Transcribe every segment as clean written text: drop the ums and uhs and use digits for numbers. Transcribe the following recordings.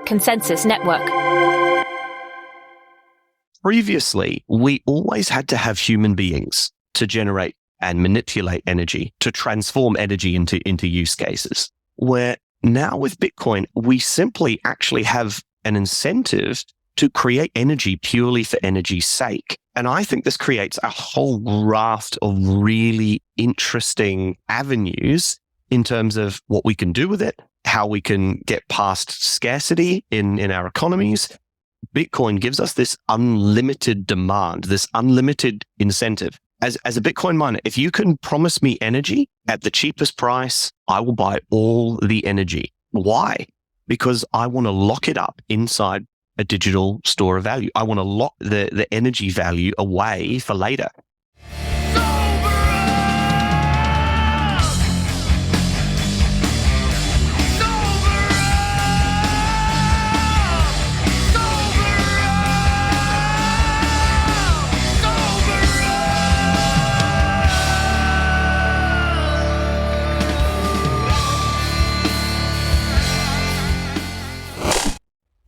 Konsensus Network. Previously, we always had to have human beings to generate and manipulate energy, to transform energy into use cases. Where now with Bitcoin, we simply actually have an incentive to create energy purely for energy's sake. And I think this creates a whole raft of really interesting avenues in terms of what we can do with it, how we can get past scarcity in our economies. Bitcoin gives us this unlimited demand, this unlimited incentive. As a Bitcoin miner, if you can promise me energy at the cheapest price, I will buy all the energy. Why? Because I want to lock it up inside a digital store of value. I want to lock the energy value away for later.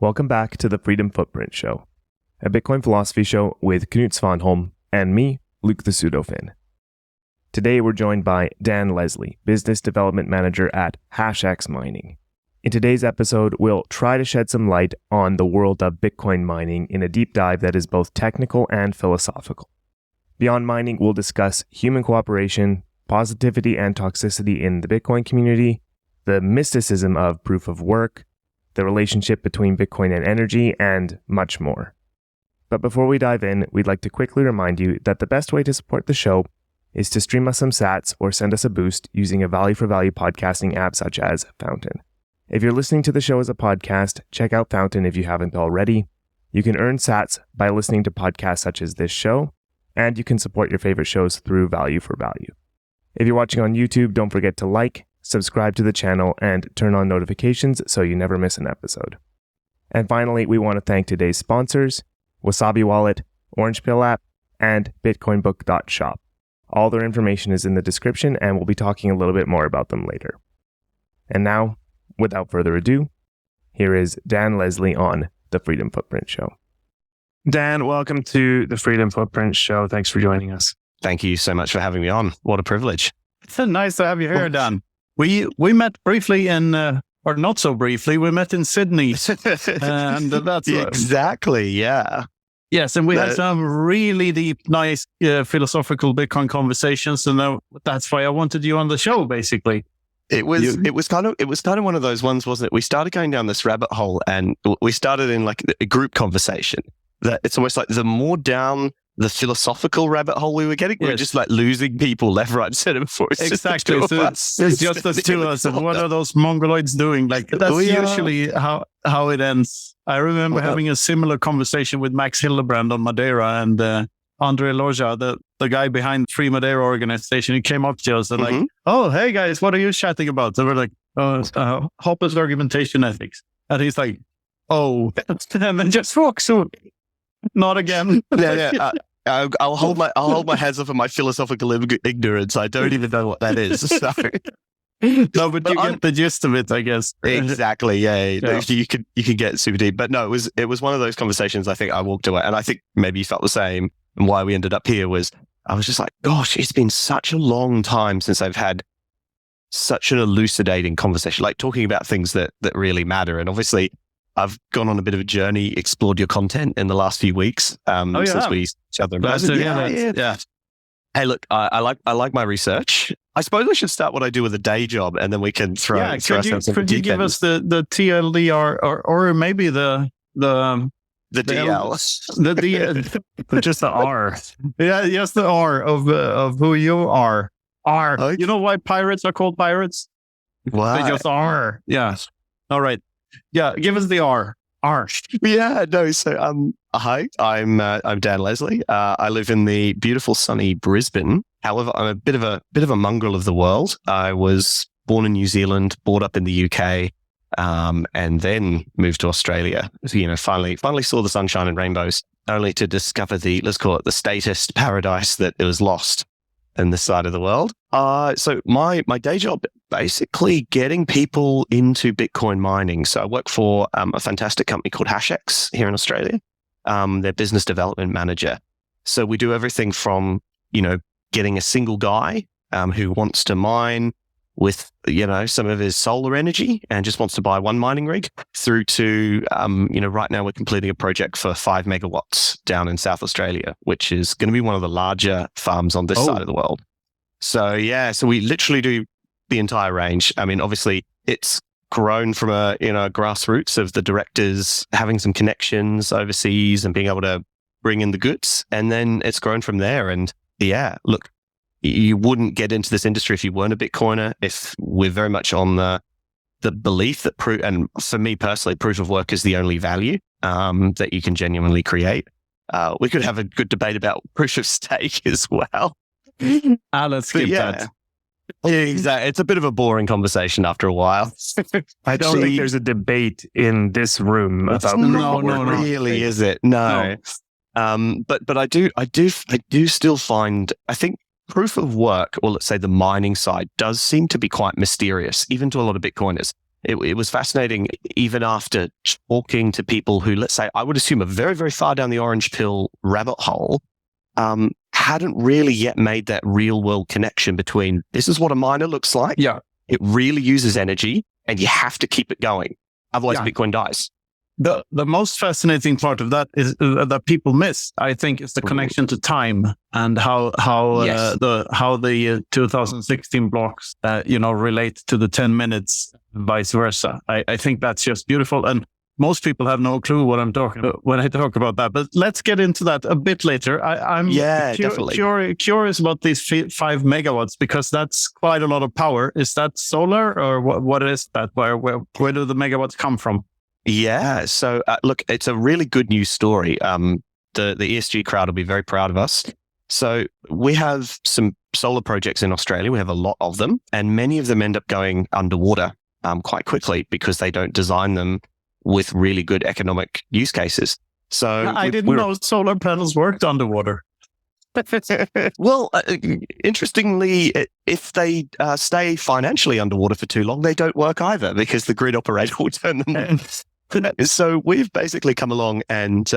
Welcome back to the Freedom Footprint Show, a Bitcoin philosophy show with Knut Svanholm and me, Luke the Pseudofin. Today we're joined by Dan Leslie, Business Development Manager at HashX Mining. In today's episode, we'll try to shed some light on the world of Bitcoin mining in a deep dive that is both technical and philosophical. Beyond mining, we'll discuss human cooperation, positivity and toxicity in the Bitcoin community, the mysticism of proof of work, the relationship between Bitcoin and energy, and much more. But before we dive in, we'd like to quickly remind you that the best way to support the show is to stream us some sats or send us a boost using a value-for-value podcasting app such as Fountain. If you're listening to the show as a podcast, check out Fountain if you haven't already. You can earn sats by listening to podcasts such as this show, and you can support your favorite shows through value for value. If you're watching on YouTube, don't forget to like, subscribe to the channel, and turn on notifications so you never miss an episode. And finally, we want to thank today's sponsors, Wasabi Wallet, Orange Pill app, and bitcoinbook.shop. All their information is in the description, and we'll be talking a little bit more about them later. And now, without further ado, here is Dan Leslie on The Freedom Footprint Show. Dan, welcome to The Freedom Footprint Show. Thanks for joining us. Thank you so much for having me on. What a privilege. It's nice to have you here, Dan. We met briefly or not so briefly, we met in Sydney. And that's exactly, yeah. Yes, and we had some really deep, nice philosophical Bitcoin conversations, and that's why I wanted you on the show, basically. It was kind of one of those ones, wasn't it? We started going down this rabbit hole, and we started in like a group conversation. That it's almost like the more down the philosophical rabbit hole we were getting, we were just like losing people left, right, center before. Exactly. So it's just us two of us. And what are those mongoloids doing? Like that's usually how it ends. I remember having a similar conversation with Max Hildebrand on Madeira and Andre Loja, the guy behind the Free Madeira organization. He came up to us and like, oh, hey guys, what are you chatting about? So we're like, Hoppus argumentation ethics. And he's like, oh, and then just walks away. Not again. I'll hold my hands up on my philosophical ignorance. I don't even know what that is. So. No, but you get the gist of it, I guess. Exactly. Yeah. You could get super deep, but no, it was one of those conversations. I think I walked away, and I think maybe you felt the same. And why we ended up here was I was just like, gosh, it's been such a long time since I've had such an elucidating conversation, like talking about things that really matter. And obviously, I've gone on a bit of a journey, explored your content in the last few weeks since we each other. Yeah. Hey, look, I like my research. I suppose I should start what I do with a day job, and then we can throw. Yeah, could you give us the TLDR or maybe the DL, the DL, just the R. Yeah, just the R of who you are. R. Okay. You know why pirates are called pirates? Why? They just are. Yeah. All right. Yeah, give us the R. R. Yeah, no. So, hi, I'm Dan Leslie. I live in the beautiful sunny Brisbane. However, I'm a bit of a mongrel of the world. I was born in New Zealand, brought up in the UK, and then moved to Australia. So, finally saw the sunshine and rainbows, only to discover let's call it the statist paradise that it was lost. in this side of the world. So my day job, basically getting people into Bitcoin mining. So I work for a fantastic company called HashX here in Australia. Their business development manager. So we do everything from, getting a single guy who wants to mine with, some of his solar energy and just wants to buy one mining rig, through to, right now we're completing a project for 5 megawatts down in South Australia, which is going to be one of the larger farms on this side of the world. So we literally do the entire range. I mean, obviously it's grown from a grassroots of the directors having some connections overseas and being able to bring in the goods, and then it's grown from there. And look, you wouldn't get into this industry if you weren't a Bitcoiner. If we're very much on the belief that and for me personally, proof of work is the only value that you can genuinely create. We could have a good debate about proof of stake as well. Let's skip that. Yeah, exactly. It's a bit of a boring conversation after a while. I don't think there's a debate in this room about no, really, is it? No. But I do still find, I think proof of work, or let's say the mining side, does seem to be quite mysterious, even to a lot of Bitcoiners. It was fascinating, even after talking to people who, let's say, I would assume are very, very far down the orange pill rabbit hole, hadn't really yet made that real world connection between this is what a miner looks like. Yeah. It really uses energy and you have to keep it going. Otherwise, Bitcoin dies. The most fascinating part of that is that people miss, I think, is the connection to time and how the 2016 blocks relate to the 10 minutes, vice versa. I think that's just beautiful, and most people have no clue what I'm talking about when I talk about that. But let's get into that a bit later. I'm curious about these 5 megawatts, because that's quite a lot of power. Is that solar, or what is that? Where do the megawatts come from? Yeah. So look, it's a really good news story. The ESG crowd will be very proud of us. So we have some solar projects in Australia. We have a lot of them, and many of them end up going underwater quite quickly because they don't design them with really good economic use cases. So I didn't know solar panels worked underwater. Well, interestingly, if they stay financially underwater for too long, they don't work either, because the grid operator will turn them on. So we've basically come along and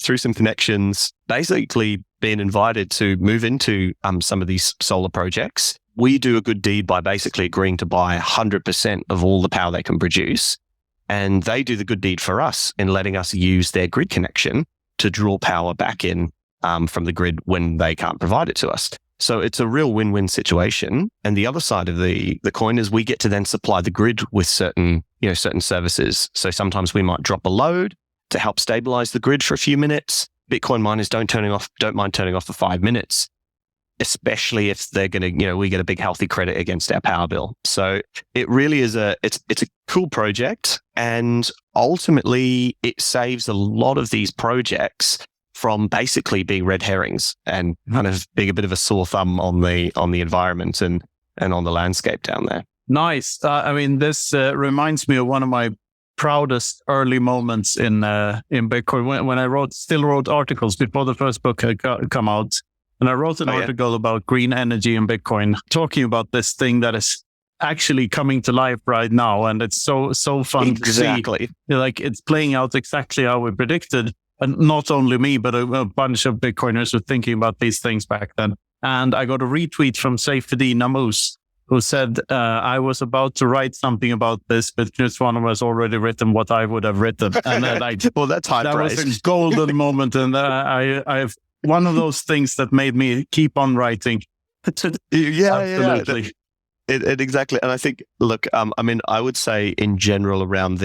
through some connections, basically been invited to move into some of these solar projects. We do a good deed by basically agreeing to buy 100% of all the power they can produce. And they do the good deed for us in letting us use their grid connection to draw power back in from the grid when they can't provide it to us. So it's a real win-win situation. And the other side of the coin is we get to then supply the grid with certain services. So sometimes we might drop a load to help stabilize the grid for a few minutes. Bitcoin miners don't mind turning off for 5 minutes, especially if they're going to, we get a big healthy credit against our power bill. So it really is it's a cool project. And ultimately it saves a lot of these projects from basically being red herrings and kind of being a bit of a sore thumb on the environment and on the landscape down there. Nice. This reminds me of one of my proudest early moments in Bitcoin when I still wrote articles before the first book had come out. And I wrote an article about green energy in Bitcoin, talking about this thing that is actually coming to life right now. And it's so fun to see. Like, it's playing out exactly how we predicted. And not only me, but a bunch of Bitcoiners were thinking about these things back then. And I got a retweet from Saifedean Namus, who said, I was about to write something about this, but Knut Svanholm has already written what I would have written. And well, that's high praise. That was a golden moment. And I've one of those things that made me keep on writing. Absolutely. Exactly. And I think, look, I would say in general around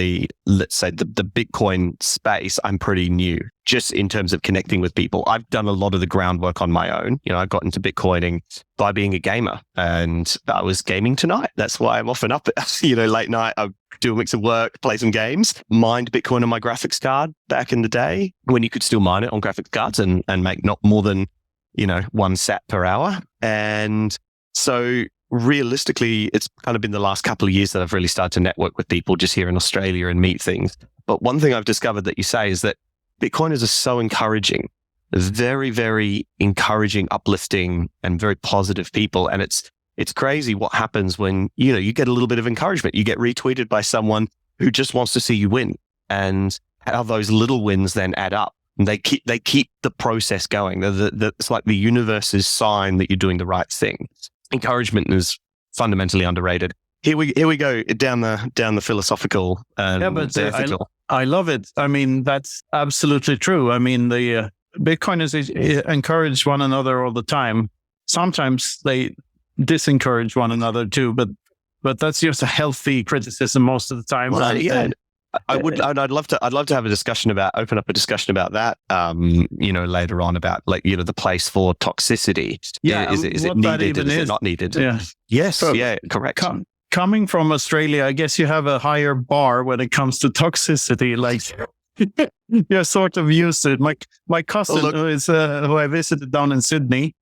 let's say the Bitcoin space, I'm pretty new just in terms of connecting with people. I've done a lot of the groundwork on my own. I got into Bitcoining by being a gamer, and I was gaming tonight. That's why I'm often up at, late night. I do a mix of work, play some games, mined Bitcoin on my graphics card back in the day when you could still mine it on graphics cards and make not more than, 1 sat per hour. And so realistically, it's kind of been the last couple of years that I've really started to network with people just here in Australia and meet things. But one thing I've discovered that you say is that Bitcoiners are so encouraging very, very encouraging, uplifting, and very positive people. And it's crazy what happens when, you get a little bit of encouragement. You get retweeted by someone who just wants to see you win, and how those little wins then add up. And they keep the process going. It's like the universe's sign that you're doing the right thing. Encouragement is fundamentally underrated. Here we go down the philosophical and the ethical. I love it. I mean, that's absolutely true. I mean, the Bitcoiners encourage one another all the time. Sometimes they disencourage one another too, but that's just a healthy criticism most of the time. Well, yeah. I'd love to have open up a discussion about that, later on, about the place for toxicity. Yeah. Is it needed? Is it not needed? Yeah. Yes. So, yeah. Correct. Coming from Australia, I guess you have a higher bar when it comes to toxicity. Like you're sort of used to it. My cousin, who I visited down in Sydney,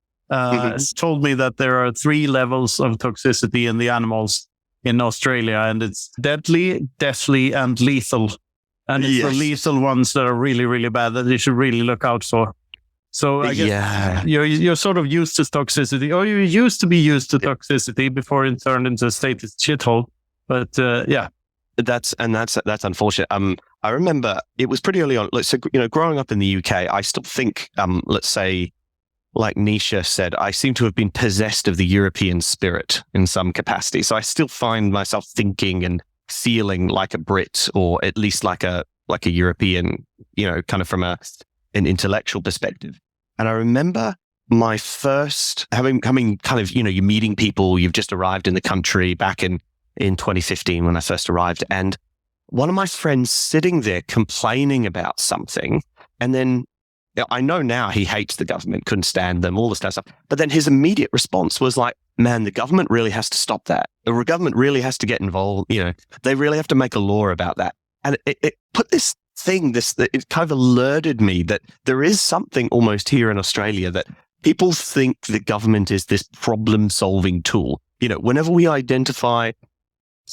told me that there are 3 levels of toxicity in the animals in Australia, and it's deadly, deathly, and lethal. And it's the lethal ones that are really, really bad that you should really look out for. So I guess you're sort of used to toxicity, or you used to be used to toxicity before it turned into a status shithole. But that's unfortunate. I remember it was pretty early on. So growing up in the UK, I still think, let's say, like Nietzsche said, I seem to have been possessed of the European spirit in some capacity. So I still find myself thinking and feeling like a Brit, or at least like a European, kind of from an intellectual perspective. And I remember my first coming kind of, you're meeting people, you've just arrived in the country back in 2015 when I first arrived. And one of my friends sitting there complaining about something, and then I know now he hates the government, couldn't stand them, all this kind of stuff. But then his immediate response was like, man, the government really has to stop that. The government really has to get involved. They really have to make a law about that. And it put this thing, it kind of alerted me that there is something almost here in Australia that people think the government is this problem-solving tool. Whenever we identify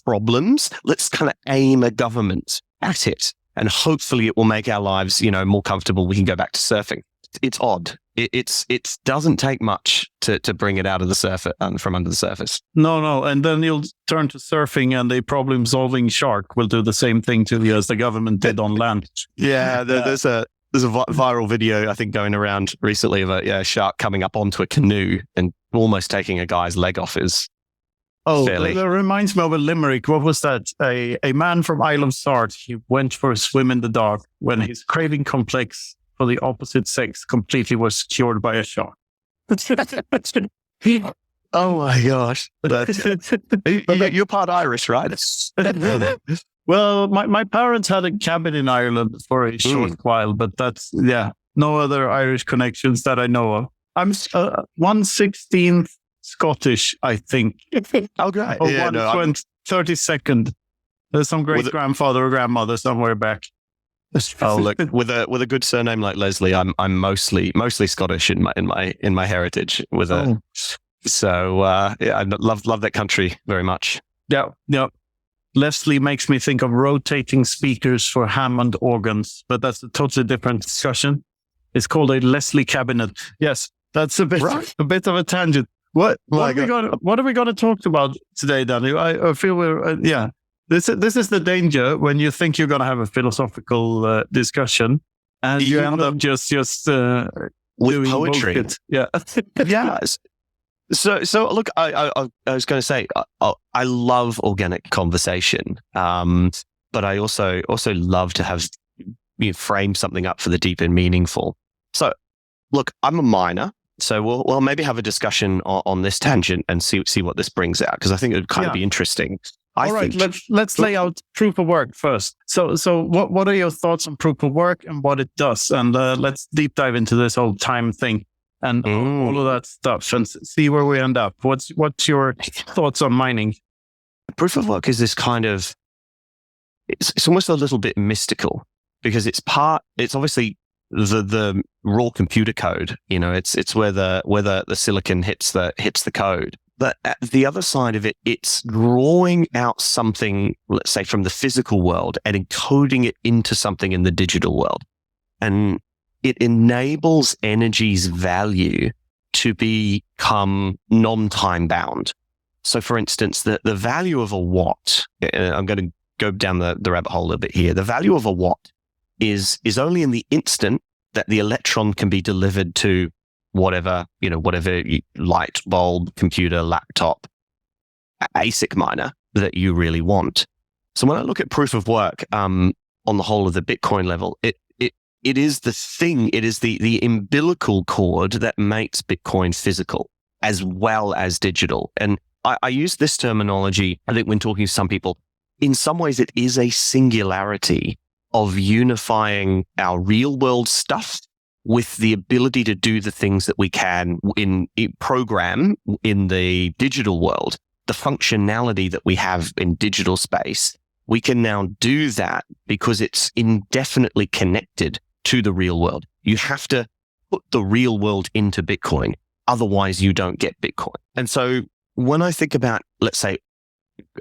problems, let's kind of aim a government at it. And hopefully it will make our lives, more comfortable. We can go back to surfing. It's odd. It doesn't take much to bring it out of the surface, from under the surface. No. And then you'll turn to surfing, and a problem-solving shark will do the same thing to you as the government did on land. Yeah, there's a viral video, I think, going around recently of a shark coming up onto a canoe and almost taking a guy's leg off his. That reminds me of a limerick. What was that? A man from Isle of Sark, he went for a swim in the dark when his craving complex for the opposite sex completely was cured by a shark. Oh my gosh. You're part Irish, right? Well, my parents had a cabin in Ireland for a short while, but that's, no other Irish connections that I know of. I'm 1/16 Scottish, I think. Oh, great. Or 32nd. There's some great grandfather or grandmother somewhere back. Oh, look, with a good surname like Leslie, I'm mostly Scottish in my heritage. So I love that country very much. Yeah. Leslie makes me think of rotating speakers for Hammond organs, but that's a totally different discussion. It's called a Leslie cabinet. Yes, that's a bit of a tangent. What are we going to talk about today, Danny? I feel we're This is the danger when you think you're going to have a philosophical discussion, and you end up just with poetry. Bullshit. Yeah, yeah. So look, I was going to say I love organic conversation, but I also love to have frame something up for the deep and meaningful. So look, I'm a miner. So we'll maybe have a discussion on this tangent and see what this brings out, because I think it would kind of be interesting. All right, let's lay out proof of work first. So what are your thoughts on proof of work and what it does? And let's deep dive into this whole time thing and all of that stuff and see where we end up. What's your thoughts on mining? Proof of work is this kind of, it's almost a little bit mystical, because it's obviously the raw computer code. It's where the silicon hits the code. But at the other side of it, it's drawing out something, let's say, from the physical world and encoding it into something in the digital world. And it enables energy's value to become non-time bound. So for instance, the value of a watt, I'm going to go down the rabbit hole a little bit here. The value of a watt is only in the instant that the electron can be delivered to whatever light bulb, computer, laptop, ASIC miner that you really want. So when I look at proof of work on the whole of the Bitcoin level, it is the thing, it is the umbilical cord that makes Bitcoin physical as well as digital. And I use this terminology, I think, when talking to some people. In some ways, it is a singularity of unifying our real world stuff with the ability to do the things that we can in program in the digital world. The functionality that we have in digital space, we can now do that because it's indefinitely connected to the real world. You have to put the real world into Bitcoin. Otherwise, you don't get Bitcoin. And so when I think about, let's say,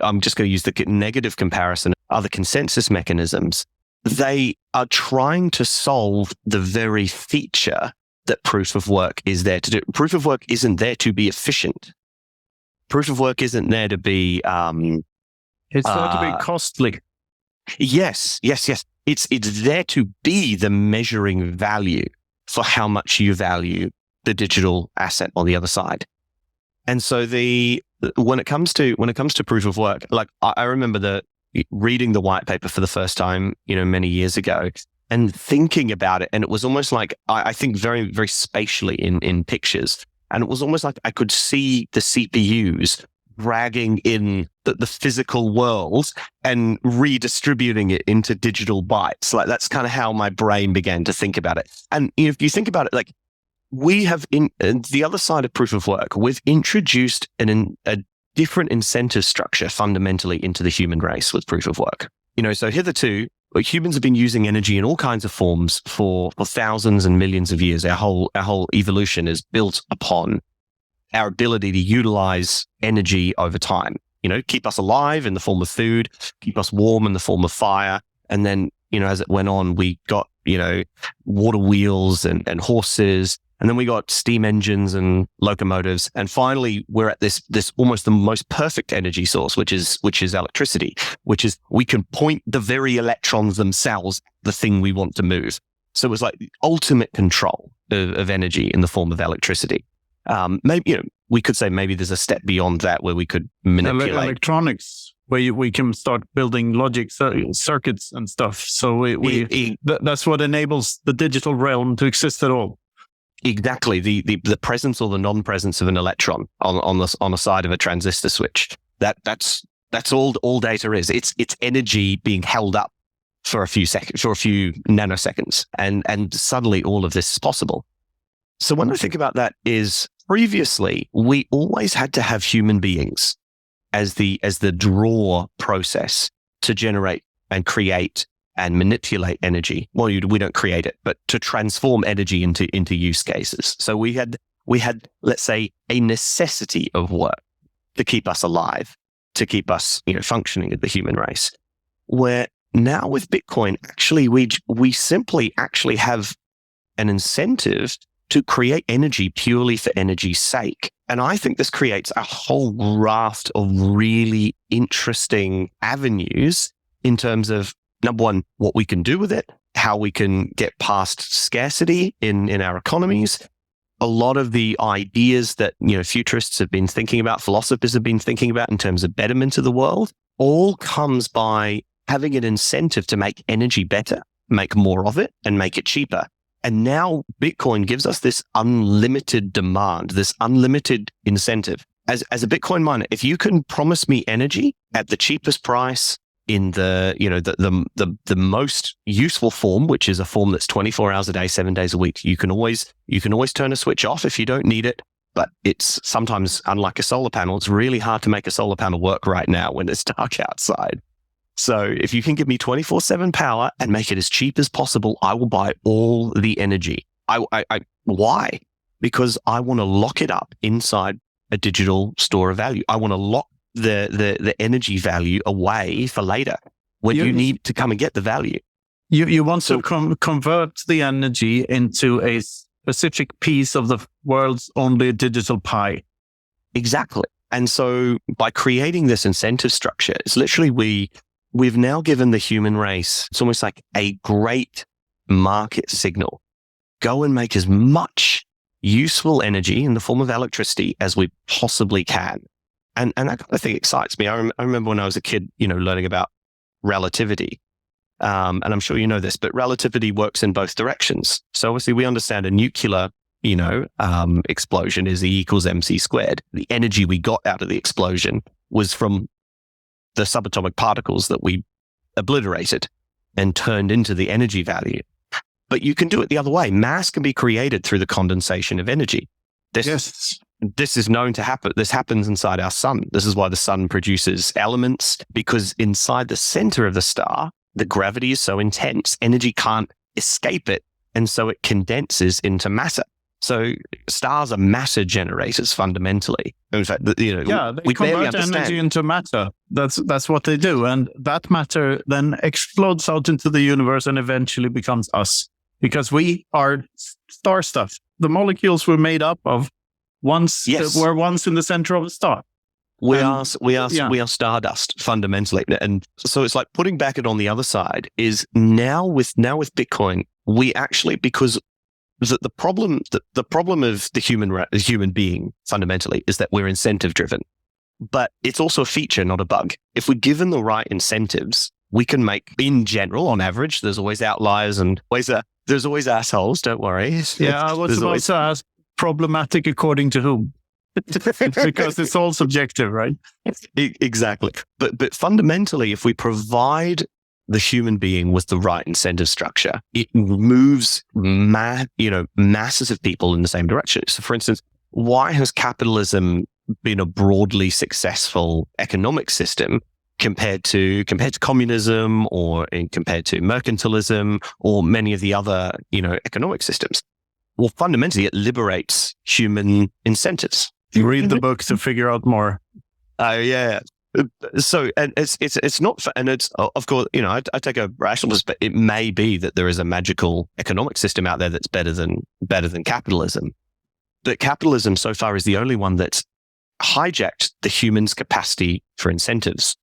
I'm just going to use the negative comparison, other consensus mechanisms, they are trying to solve the very feature that proof of work is there to do. Proof of work isn't there to be efficient. Proof of work isn't there to be... it's there to be costly. Yes. It's there to be the measuring value for how much you value the digital asset on the other side. And so when it comes to proof of work, like I remember reading the white paper for the first time, many years ago, and thinking about it, and it was almost like I think very, very spatially in pictures, and it was almost like I could see the CPUs dragging in the physical world and redistributing it into digital bytes. Like that's kind of how my brain began to think about it. And if you think about it, like we have in the other side of proof of work, we've introduced a different incentive structure fundamentally into the human race with proof of work. So hitherto, humans have been using energy in all kinds of forms for thousands and millions of years. Our whole evolution is built upon our ability to utilize energy over time. Keep us alive in the form of food, keep us warm in the form of fire, and then as it went on, we got water wheels and horses. And then we got steam engines and locomotives. And finally, we're at this almost the most perfect energy source, which is electricity, which is we can point the very electrons themselves, the thing we want to move. So it was like the ultimate control of energy in the form of electricity. Maybe, we could say maybe there's a step beyond that where we could manipulate electronics, where we can start building logic circuits and stuff. So that's what enables the digital realm to exist at all. Exactly, the presence or the non-presence of an electron on the side of a transistor switch. That's all data is. It's energy being held up for a few seconds, for a few nanoseconds, and suddenly all of this is possible. So when I think about that, is previously we always had to have human beings as the draw process to generate and create and manipulate energy. Well, we don't create it, but to transform energy into use cases. So we had, let's say, a necessity of work to keep us alive, to keep us, functioning as the human race. Where now with Bitcoin, actually, we simply actually have an incentive to create energy purely for energy's sake. And I think this creates a whole raft of really interesting avenues in terms of, number one, what we can do with it, how we can get past scarcity in our economies. A lot of the ideas that, futurists have been thinking about, philosophers have been thinking about in terms of betterment of the world, all comes by having an incentive to make energy better, make more of it, and make it cheaper. And now Bitcoin gives us this unlimited demand, this unlimited incentive. As a Bitcoin miner, if you can promise me energy at the cheapest price, in the most useful form, which is a form that's 24 hours a day, 7 days a week. You can always turn a switch off if you don't need it, but it's sometimes, unlike a solar panel, it's really hard to make a solar panel work right now when it's dark outside. So if you can give me 24/7 power and make it as cheap as possible, I will buy all the energy. Why? Because I want to lock it up inside a digital store of value. I want to lock the energy value away for later when you need to come and get the value. You want to convert the energy into a specific piece of the world's only digital pie. Exactly. And so by creating this incentive structure, it's literally we've now given the human race, it's almost like a great market signal. Go and make as much useful energy in the form of electricity as we possibly can. And that kind of thing excites me. I remember when I was a kid, learning about relativity. And I'm sure you know this, but relativity works in both directions. So obviously we understand a nuclear, explosion is E equals mc squared. The energy we got out of the explosion was from the subatomic particles that we obliterated and turned into the energy value. But you can do it the other way. Mass can be created through the condensation of energy. This is known to happen. This happens inside our sun. This is why the sun produces elements, because inside the center of the star, the gravity is so intense, energy can't escape it. And so it condenses into matter. So stars are matter generators fundamentally. In fact, they convert energy into matter. That's what they do. And that matter then explodes out into the universe and eventually becomes us. Because we are star stuff. The molecules we're made up of were once in the center of the star. We are stardust fundamentally. And so it's like putting back it on the other side is now with Bitcoin, we actually, because the problem of the human being fundamentally is that we're incentive driven, but it's also a feature, not a bug. If we're given the right incentives, we can make, in general, on average, there's always outliers and there's always assholes. Don't worry. Yeah, I was about to ask, problematic according to whom? Because it's all subjective, right? Exactly. But fundamentally, if we provide the human being with the right incentive structure, it moves masses of people in the same direction. So for instance, why has capitalism been a broadly successful economic system compared to communism or compared to mercantilism or many of the other, economic systems? Well, fundamentally, it liberates human incentives. You read the book to figure out more. Oh, yeah. So, and it's not, and it's, of course, I take a rationalist, but it may be that there is a magical economic system out there that's better than capitalism. But capitalism so far is the only one that's hijacked the human's capacity for incentives.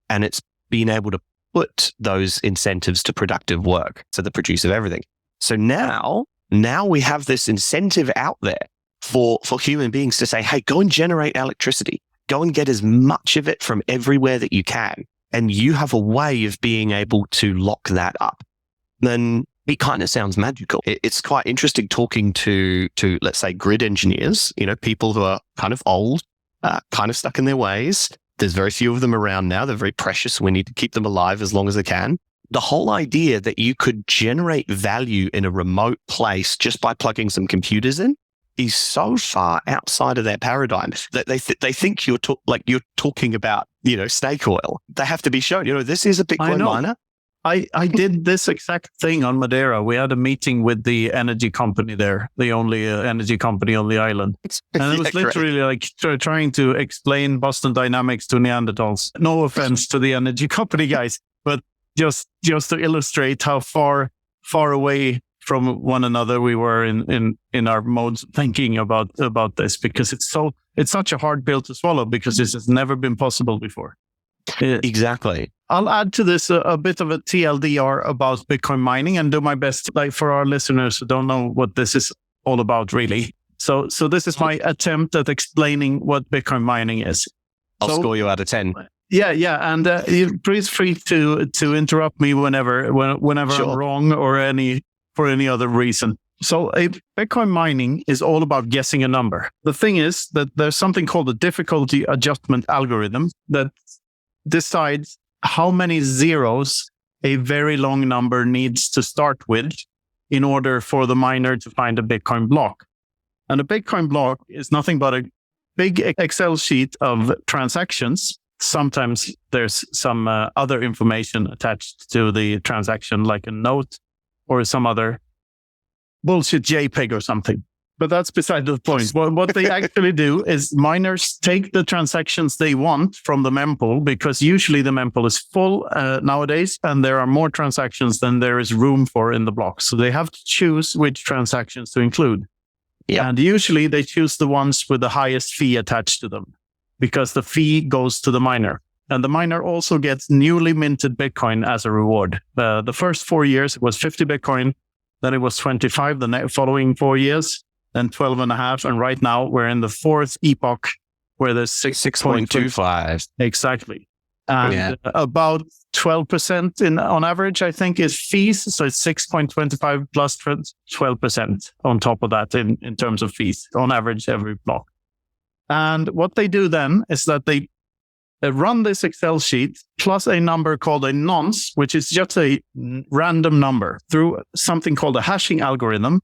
And it's been able to put those incentives to productive work. So the produce of everything. So now we have this incentive out there for human beings to say, hey, go and generate electricity. Go and get as much of it from everywhere that you can. And you have a way of being able to lock that up. Then it kind of sounds magical. It's quite interesting talking to, let's say, grid engineers, people who are kind of old, kind of stuck in their ways. There's very few of them around now. They're very precious. We need to keep them alive as long as they can. The whole idea that you could generate value in a remote place just by plugging some computers in is so far outside of their paradigm that they think you're talking about, snake oil. They have to be shown, this is a Bitcoin miner. I did this exact thing on Madeira. We had a meeting with the energy company there, the only energy company on the island. And it was literally like trying to explain Boston Dynamics to Neanderthals. No offense to the energy company guys, but just to illustrate how far away from one another we were in our modes of thinking about this, because it's such a hard pill to swallow, because this has never been possible before. Exactly. I'll add to this a bit of a TLDR about Bitcoin mining and do my best, for our listeners who don't know what this is all about, really. So this is my attempt at explaining what Bitcoin mining is. I'll score you out of 10. Yeah, and please free to interrupt me whenever sure. I'm wrong or for any other reason. So a Bitcoin mining is all about guessing a number. The thing is that there's something called a difficulty adjustment algorithm that decides how many zeros a very long number needs to start with in order for the miner to find a Bitcoin block. And a Bitcoin block is nothing but a big Excel sheet of transactions. Sometimes there's some other information attached to the transaction, like a note or some other bullshit JPEG or something. But that's beside the point. What they actually do is miners take the transactions they want from the mempool, because usually the mempool is full nowadays, and there are more transactions than there is room for in the block. So they have to choose which transactions to include. Yeah. And usually they choose the ones with the highest fee attached to them, because the fee goes to the miner. And the miner also gets newly minted Bitcoin as a reward. The first 4 years, it was 50 Bitcoin. Then it was 25 the following 4 years. Then 12 and a half. And right now we're in the fourth epoch where there's 6.25. Exactly. And about 12% on average, I think, is fees. So it's 6.25 plus 12% on top of that in terms of fees on average every block. And what they do then is that they run this Excel sheet plus a number called a nonce, which is just a random number, through something called a hashing algorithm.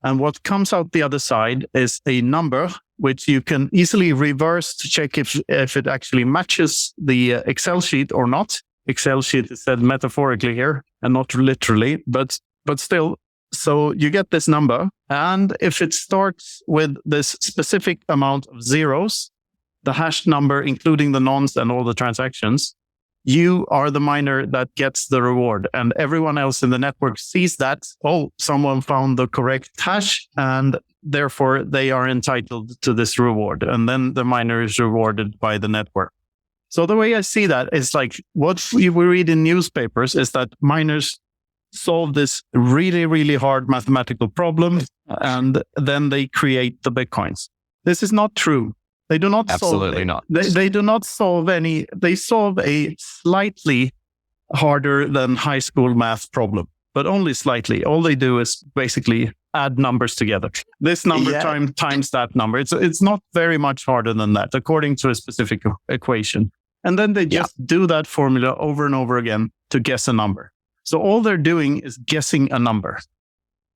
And what comes out the other side is a number which you can easily reverse to check if it actually matches the Excel sheet or not. Excel sheet is said metaphorically here and not literally, but still. So you get this number, and if it starts with this specific amount of zeros, the hash number, including the nonce and all the transactions, you are the miner that gets the reward. And everyone else in the network sees that, oh, someone found the correct hash, and therefore they are entitled to this reward. And then the miner is rewarded by the network. So the way I see that is like what we read in newspapers is that miners solve this really, really hard mathematical problem, and then they create the Bitcoins. This is not true. They do not Absolutely not. They do not solve any. They solve a slightly harder than high school math problem, but only slightly. All they do is basically add numbers together. This number times that number. It's not very much harder than that, according to a specific equation. And then they just do that formula over and over again to guess a number. So all they're doing is guessing a number.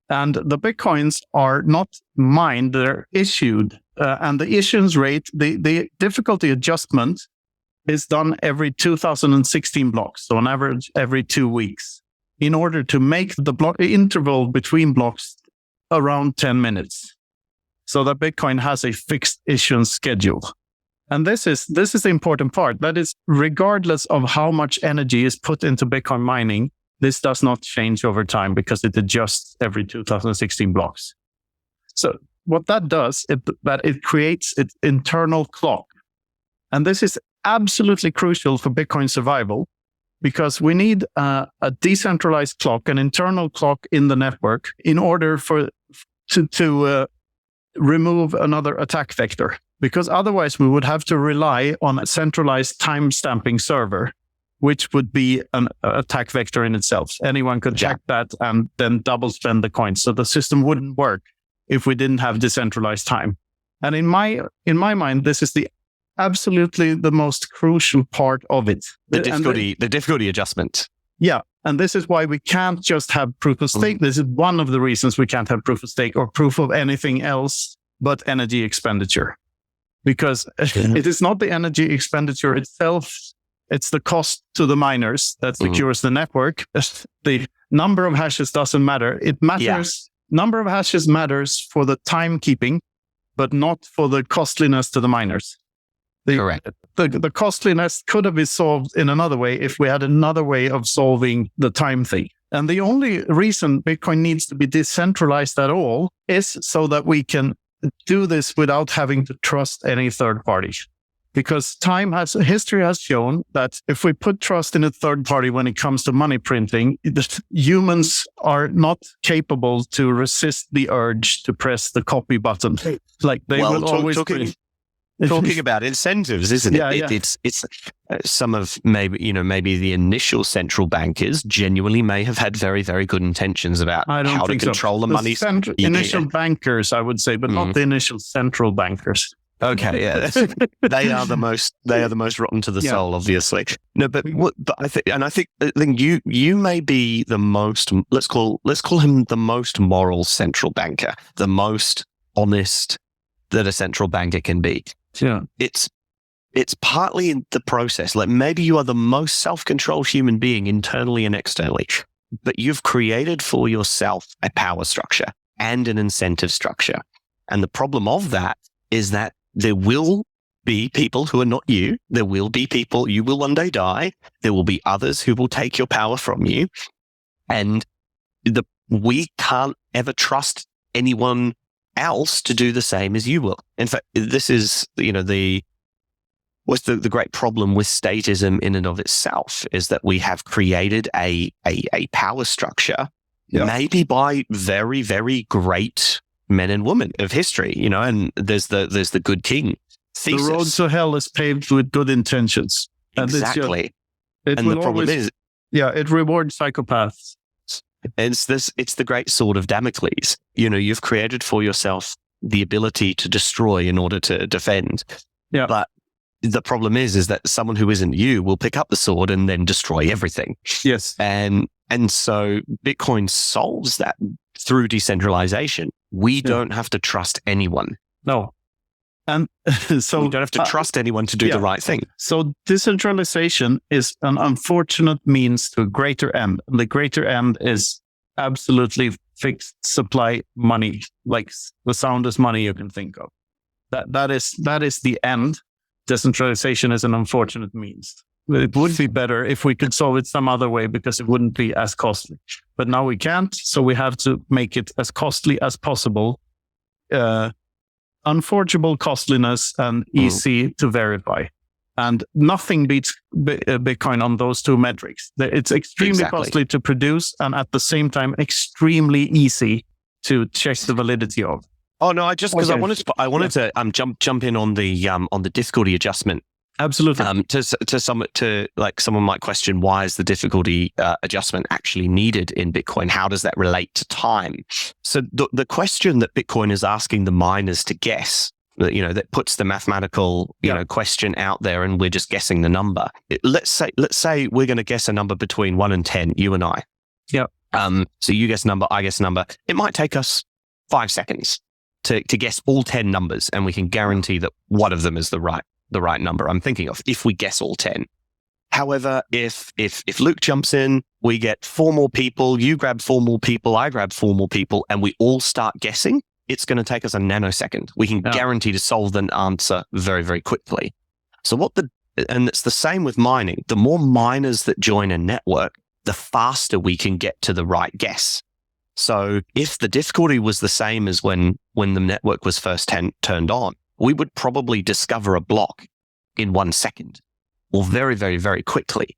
And the Bitcoins are not mined, they're issued. And the issuance rate, the difficulty adjustment is done every 2016 blocks. So on average, every 2 weeks, in order to make the block interval between blocks around 10 minutes. So that Bitcoin has a fixed issuance schedule. And this is the important part. That is, regardless of how much energy is put into Bitcoin mining, this does not change over time because it adjusts every 2016 blocks. So what that does is that it creates its internal clock. And this is absolutely crucial for Bitcoin survival, because we need a decentralized clock, an internal clock in the network, in order to remove another attack vector. Because otherwise we would have to rely on a centralized time-stamping server, which would be an attack vector in itself. Anyone could check that and then double spend the coins. So the system wouldn't work if we didn't have decentralized time. And in my mind, this is absolutely the most crucial part of it. The difficulty adjustment. Yeah. And this is why we can't just have proof of stake. This is one of the reasons we can't have proof of stake or proof of anything else but energy expenditure. Because it is not the energy expenditure itself. It's the cost to the miners that secures the network. The number of hashes doesn't matter. It matters. Number of hashes matters for the timekeeping, but not for the costliness to the miners. Correct. The costliness could have been solved in another way if we had another way of solving the time thing. And the only reason Bitcoin needs to be decentralized at all is so that we can do this without having to trust any third party. Because history has shown that if we put trust in a third party when it comes to money printing, humans are not capable to resist the urge to press the copy button. Like they will always print. Talking about incentives, isn't it? Yeah. It's some of maybe the initial central bankers genuinely may have had very, very good intentions about how to control the money. Initial bankers, I would say, but not the initial central bankers. Okay, yeah, they are the most rotten to the soul, obviously. No, but I think you may be the most. Let's call him the most moral central banker, the most honest that a central banker can be. Yeah, it's partly in the process. Like maybe you are the most self-controlled human being internally and externally, but you've created for yourself a power structure and an incentive structure. And the problem of that is that there will be people who are not you. There will be people, you will one day die. There will be others who will take your power from you. And we can't ever trust anyone else to do the same as you will. In fact, this is, what's the great problem with statism in and of itself is that we have created a power structure, maybe by very, very great men and women of history, and there's the good king thesis. The road to hell is paved with good intentions. Exactly. And the problem is, it rewards psychopaths. It's the great sword of Damocles. You've created for yourself the ability to destroy in order to defend. Yeah. But the problem is that someone who isn't you will pick up the sword and then destroy everything. Yes. And so Bitcoin solves that through decentralization. We don't have to trust anyone. No. And so we don't have to trust anyone to do the right thing. So decentralization is an unfortunate means to a greater end. The greater end is absolutely fixed supply money, like the soundest money you can think of. That is the end. Decentralization is an unfortunate means. It would be better if we could solve it some other way because it wouldn't be as costly. But now we can't, so we have to make it as costly as possible. Unforgeable costliness and easy to verify. And nothing beats Bitcoin on those two metrics. It's extremely costly to produce and at the same time extremely easy to check the validity of. Oh no! I wanted to jump in on the difficulty adjustment. Absolutely. Someone might question, why is the difficulty adjustment actually needed in Bitcoin? How does that relate to time? So the question that Bitcoin is asking the miners to guess, that puts the mathematical question out there, and we're just guessing the number. Let's say we're going to guess a number between 1 and 10, you and I. Yeah. So you guess a number, I guess a number. It might take us 5 seconds to guess all 10 numbers, and we can guarantee that one of them is the right number I'm thinking of, if we guess all 10. However, if Luke jumps in, we get 4 more people, you grab 4 more people, I grab 4 more people, and we all start guessing, it's going to take us a nanosecond. We can guarantee to solve the answer very, very quickly. So and it's the same with mining. The more miners that join a network, the faster we can get to the right guess. So if the difficulty was the same as when the network was first turned on, we would probably discover a block in 1 second or very, very, very quickly,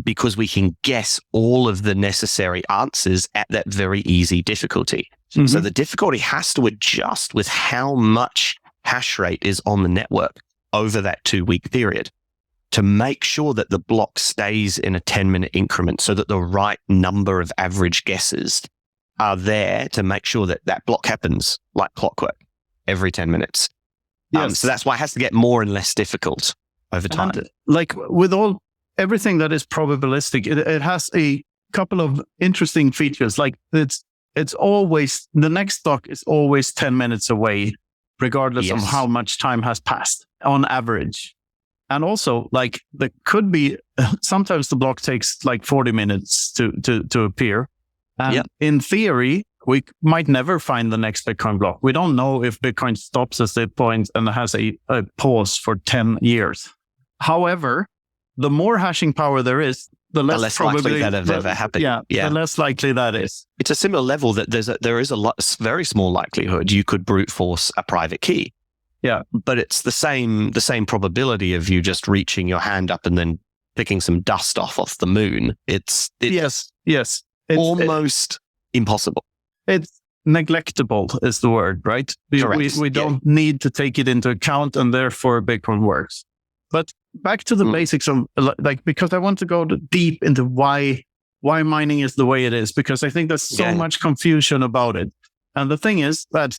because we can guess all of the necessary answers at that very easy difficulty. Mm-hmm. So the difficulty has to adjust with how much hash rate is on the network over that 2-week period to make sure that the block stays in a 10-minute increment so that the right number of average guesses are there to make sure that that block happens like clockwork every 10 minutes. Yes. So that's why it has to get more and less difficult over time. And like with everything that is probabilistic, it has a couple of interesting features. Like it's always, the next stock is always 10 minutes away, regardless of how much time has passed on average. And also, like, there could be, sometimes the block takes like 40 minutes to appear. And in theory, we might never find the next Bitcoin block. We don't know if Bitcoin stops at that point and has a pause for 10 years. However, the more hashing power there is, the less likely that ever happened. The less likely that is. It's a similar level that there is a very small likelihood you could brute force a private key. Yeah, but it's the same probability of you just reaching your hand up and then picking some dust off the moon. It's yes. It's almost impossible. It's neglectable is the word, right? We don't need to take it into account, and therefore Bitcoin works. But back to the basics of, like, because I want to go deep into why mining is the way it is, because I think there's so much confusion about it. And the thing is that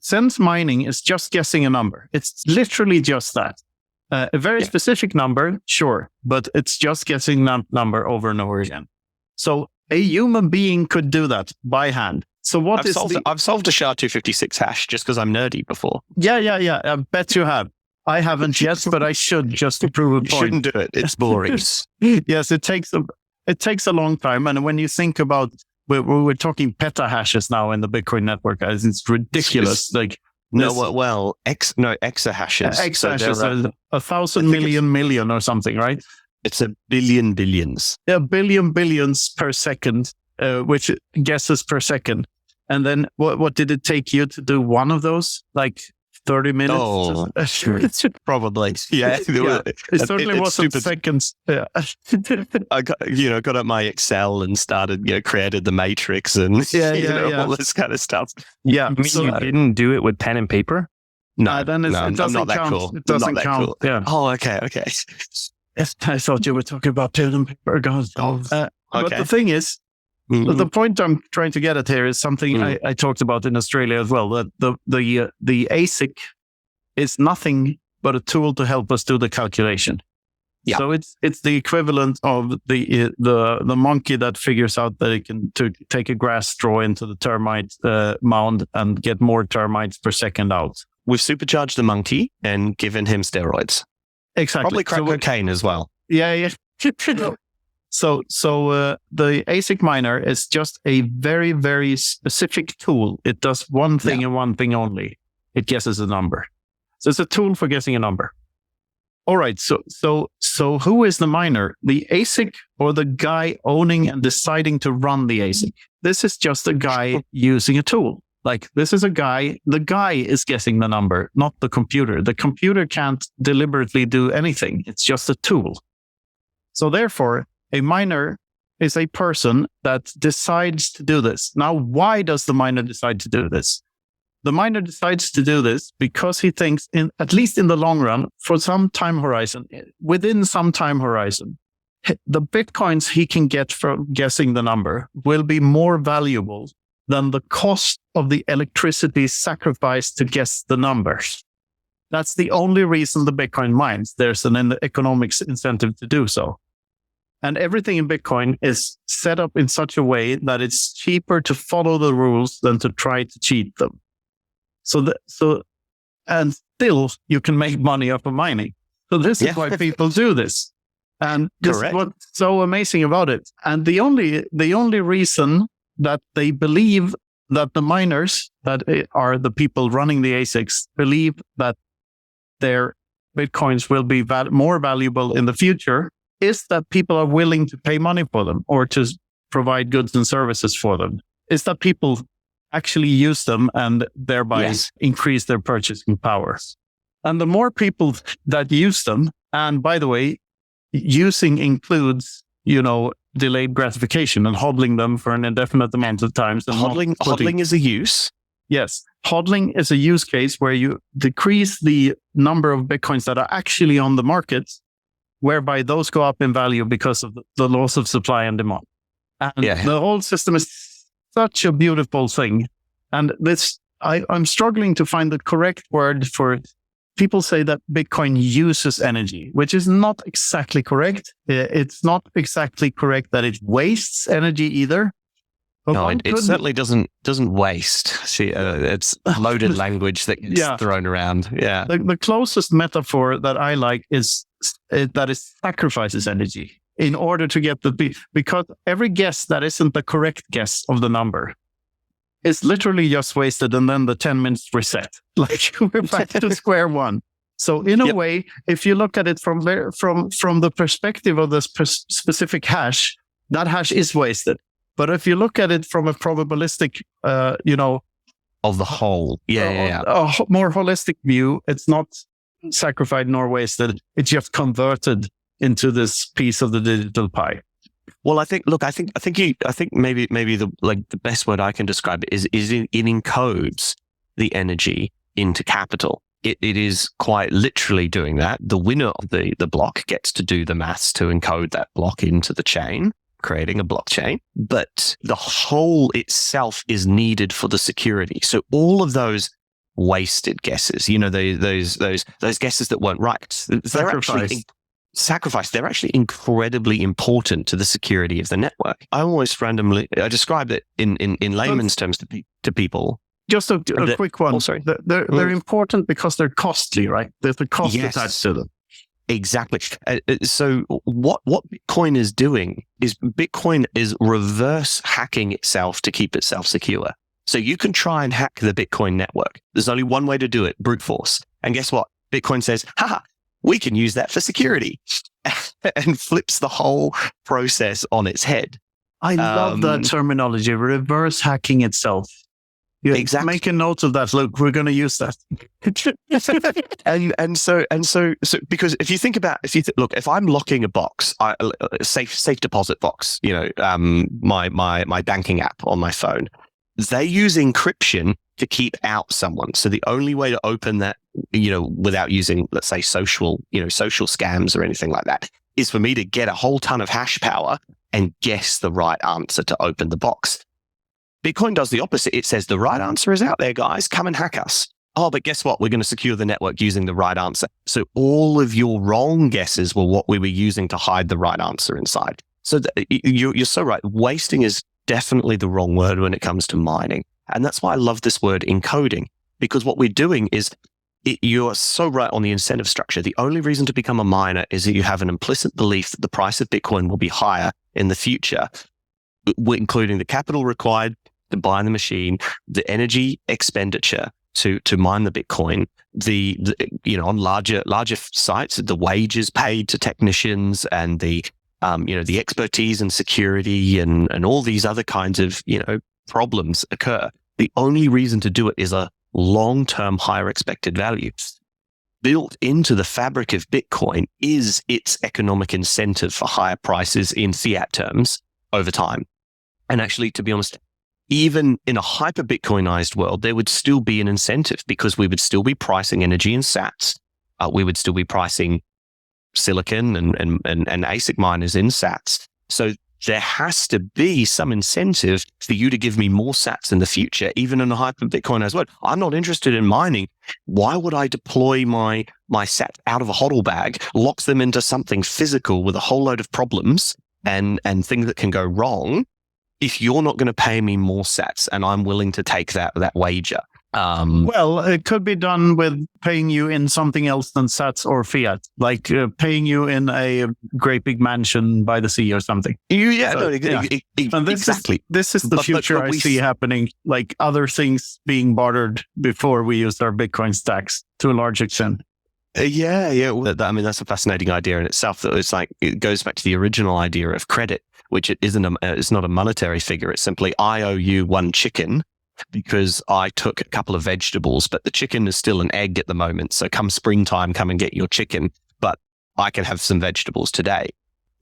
since mining is just guessing a number, it's literally just that. A very specific number, sure, but it's just guessing that number over and over again. So a human being could do that by hand. So I've solved a SHA-256 hash just because I'm nerdy before. Yeah. I bet you have. I haven't yet, but I should, just to prove a point. You shouldn't do it. It's boring. Yes, it takes a long time. And when you think about we're talking petahashes now in the Bitcoin network. As it's ridiculous. Like exahashes. Exahashes, so 1,000 million or something, right? It's a billion billions. A billion billions per second, which guesses per second. And then what did it take you to do one of those? Like 30 minutes? Oh, probably. Yeah. It certainly wasn't seconds. Yeah. I got up my Excel and started, created the matrix and all this kind of stuff. Yeah. You didn't do it with pen and paper? No, then it doesn't I'm not that count. cool. It doesn't count. Cool. Yeah. Oh, okay. I thought you were talking about pen and paper. God. But Okay. the thing is, the point I'm trying to get at here is something I talked about in Australia as well. That the ASIC is nothing but a tool to help us do the calculation. Yeah. So it's the equivalent of the monkey that figures out that it can take a grass straw into the termite mound and get more termites per second out. We've supercharged the monkey and given him steroids. Exactly. Probably crack cocaine as well. Yeah. So the ASIC miner is just a very, very specific tool. It does one thing and one thing only. It guesses a number. So it's a tool for guessing a number. All right. So who is the miner? The ASIC or the guy owning and deciding to run the ASIC? This is just a guy using a tool. Like this is a guy. The guy is guessing the number, not the computer. The computer can't deliberately do anything. It's just a tool. So therefore, a miner is a person that decides to do this. Now, why does the miner decide to do this? The miner decides to do this because he thinks, at least in the long run, for some time horizon, within some time horizon, the Bitcoins he can get from guessing the number will be more valuable than the cost of the electricity sacrificed to guess the numbers. That's the only reason the Bitcoin mines. There's an economic incentive to do so. And everything in Bitcoin is set up in such a way that it's cheaper to follow the rules than to try to cheat them. And still you can make money off of mining. So this is why people do this. And this is what's so amazing about it. And the only reason that they believe that the miners that are the people running the ASICs believe that their Bitcoins will be more valuable in the future is that people are willing to pay money for them or to provide goods and services for them. Is that people actually use them and thereby increase their purchasing power. And the more people that use them, and by the way, using includes, delayed gratification and hodling them for an indefinite amount of times. And hodling is a use. Yes. Hodling is a use case where you decrease the number of Bitcoins that are actually on the market, whereby those go up in value because of the loss of supply and demand. And the whole system is such a beautiful thing. And I'm struggling to find the correct word for it. People say that Bitcoin uses energy, which is not exactly correct. It's not exactly correct that it wastes energy either. No, it certainly doesn't waste. See, it's loaded language that gets thrown around. Yeah. The closest metaphor that I like is that it sacrifices energy in order to get because every guess that isn't the correct guess of the number is literally just wasted, and then the 10 minutes reset. Like we're back to square one. So in a way, if you look at it from the perspective of the specific hash, that hash is wasted. But if you look at it from a probabilistic, of the whole, a more holistic view, it's not sacrificed nor wasted. It's just converted into this piece of the digital pie. Well, I think maybe the best word I can describe it is it encodes the energy into capital. It is quite literally doing that. The winner of the block gets to do the maths to encode that block into the chain, creating a blockchain. But the whole itself is needed for the security. So all of those wasted guesses, those guesses that weren't right, they're actually sacrifice. They're actually incredibly important to the security of the network. I describe it in layman's terms to people. Just a quick one. Oh, sorry. They're important because they're costly, right? There's a cost attached to them. Exactly. So what Bitcoin is doing is Bitcoin is reverse hacking itself to keep itself secure. So you can try and hack the Bitcoin network. There's only one way to do it, brute force. And guess what? Bitcoin says, haha, we can use that for security and flips the whole process on its head. I love that terminology, reverse hacking itself. Yeah, exactly. Make a note of that. Look, we're going to use that. and so because if you think about, look, if I'm locking a box, safe deposit box, my banking app on my phone, they use encryption to keep out someone. So the only way to open that, without using, let's say, social scams or anything like that, is for me to get a whole ton of hash power and guess the right answer to open the box. Bitcoin does the opposite. It says the right answer is out there, guys. Come and hack us. Oh, but guess what? We're going to secure the network using the right answer. So all of your wrong guesses were what we were using to hide the right answer inside. So you're so right. Wasting is definitely the wrong word when it comes to mining. And that's why I love this word encoding, because what we're doing is, you're so right on the incentive structure. The only reason to become a miner is that you have an implicit belief that the price of Bitcoin will be higher in the future, including the capital required to buy the machine, the energy expenditure to mine the Bitcoin, on larger sites, the wages paid to technicians, and the expertise and security and all these other kinds of problems occur. The only reason to do it is a long-term higher expected value. Built into the fabric of Bitcoin is its economic incentive for higher prices in fiat terms over time. And actually, to be honest, even in a hyper-Bitcoinized world, there would still be an incentive, because we would still be pricing energy in sats. We would still be pricing silicon and ASIC miners in sats. So there has to be some incentive for you to give me more sats in the future, even in a hyper-Bitcoinized world. I'm not interested in mining. Why would I deploy my sat out of a hodl bag, lock them into something physical with a whole load of problems and things that can go wrong, if you're not going to pay me more sats and I'm willing to take that wager? Well, it could be done with paying you in something else than sats or fiat, like paying you in a great big mansion by the sea or something. Exactly. This is the future I see happening, like other things being bartered before we used our Bitcoin stacks to a large extent. Well, that's a fascinating idea in itself. That it's like, it goes back to the original idea of credit, which it's not a monetary figure. It's simply, I owe you one chicken because I took a couple of vegetables, but the chicken is still an egg at the moment. So come springtime, come and get your chicken, but I can have some vegetables today,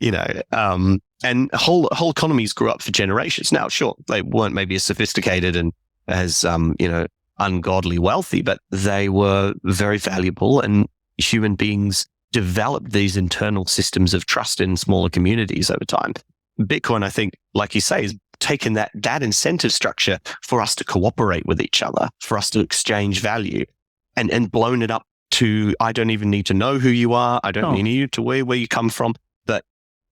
and whole economies grew up for generations. Now, sure, they weren't maybe as sophisticated and as, ungodly wealthy, but they were very valuable, and human beings developed these internal systems of trust in smaller communities over time. Bitcoin, I think, like you say, is taken that incentive structure for us to cooperate with each other, for us to exchange value, and blown it up to, I don't even need to know who you are. I don't need you to where you come from, but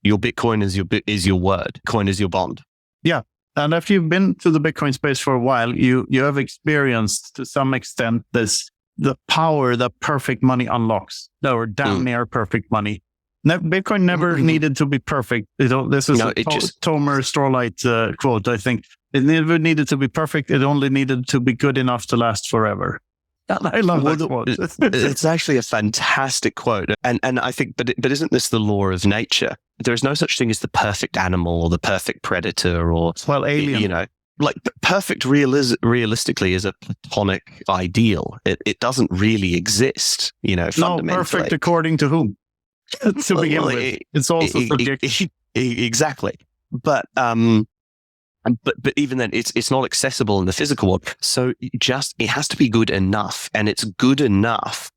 your Bitcoin is your word. Coin is your bond. Yeah. And if you've been to the Bitcoin space for a while, you have experienced to some extent the power that perfect money unlocks, or damn near perfect money. Bitcoin never needed to be perfect. This is Tomer Strawlight quote, I think. It never needed to be perfect. It only needed to be good enough to last forever. I love that quote. It's actually a fantastic quote. And I think, but isn't this the law of nature? There is no such thing as the perfect animal or the perfect predator or, alien. Like perfect realistically is a platonic ideal. It doesn't really exist, fundamentally. No, perfect according to whom? To begin with, it's also subjective. Exactly. But even then, it's not accessible in the physical world. So it has to be good enough, and it's good enough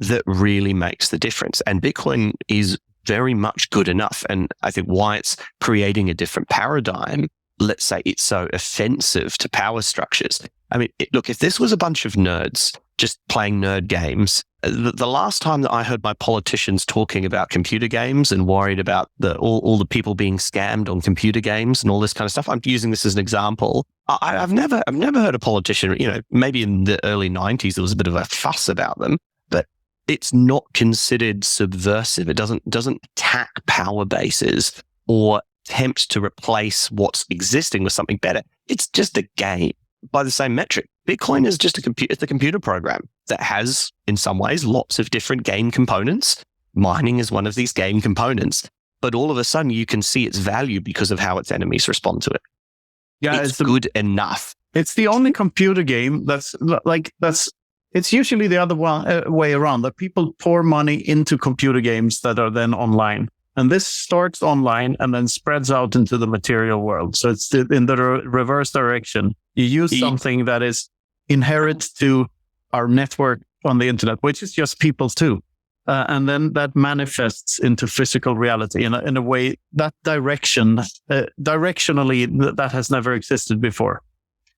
that really makes the difference. And Bitcoin is very much good enough. And I think why it's creating a different paradigm, let's say it's so offensive to power structures. I mean, look, if this was a bunch of nerds just playing nerd games, the last time that I heard my politicians talking about computer games and worried about all the people being scammed on computer games and all this kind of stuff, I'm using this as an example. I've never heard a politician, maybe in the early 90s, there was a bit of a fuss about them, but it's not considered subversive. It doesn't attack power bases or attempt to replace what's existing with something better. It's just a game by the same metric. Bitcoin is just it's a computer program that has, in some ways, lots of different game components. Mining is one of these game components, but all of a sudden you can see its value because of how its enemies respond to it. Yeah, it's good enough. It's the only computer game it's usually the other way around, that people pour money into computer games that are then online. And this starts online and then spreads out into the material world. So it's in the reverse direction. You use something that is inherent to our network on the internet, which is just people too. And then that manifests into physical reality in a way, that directionally, that has never existed before.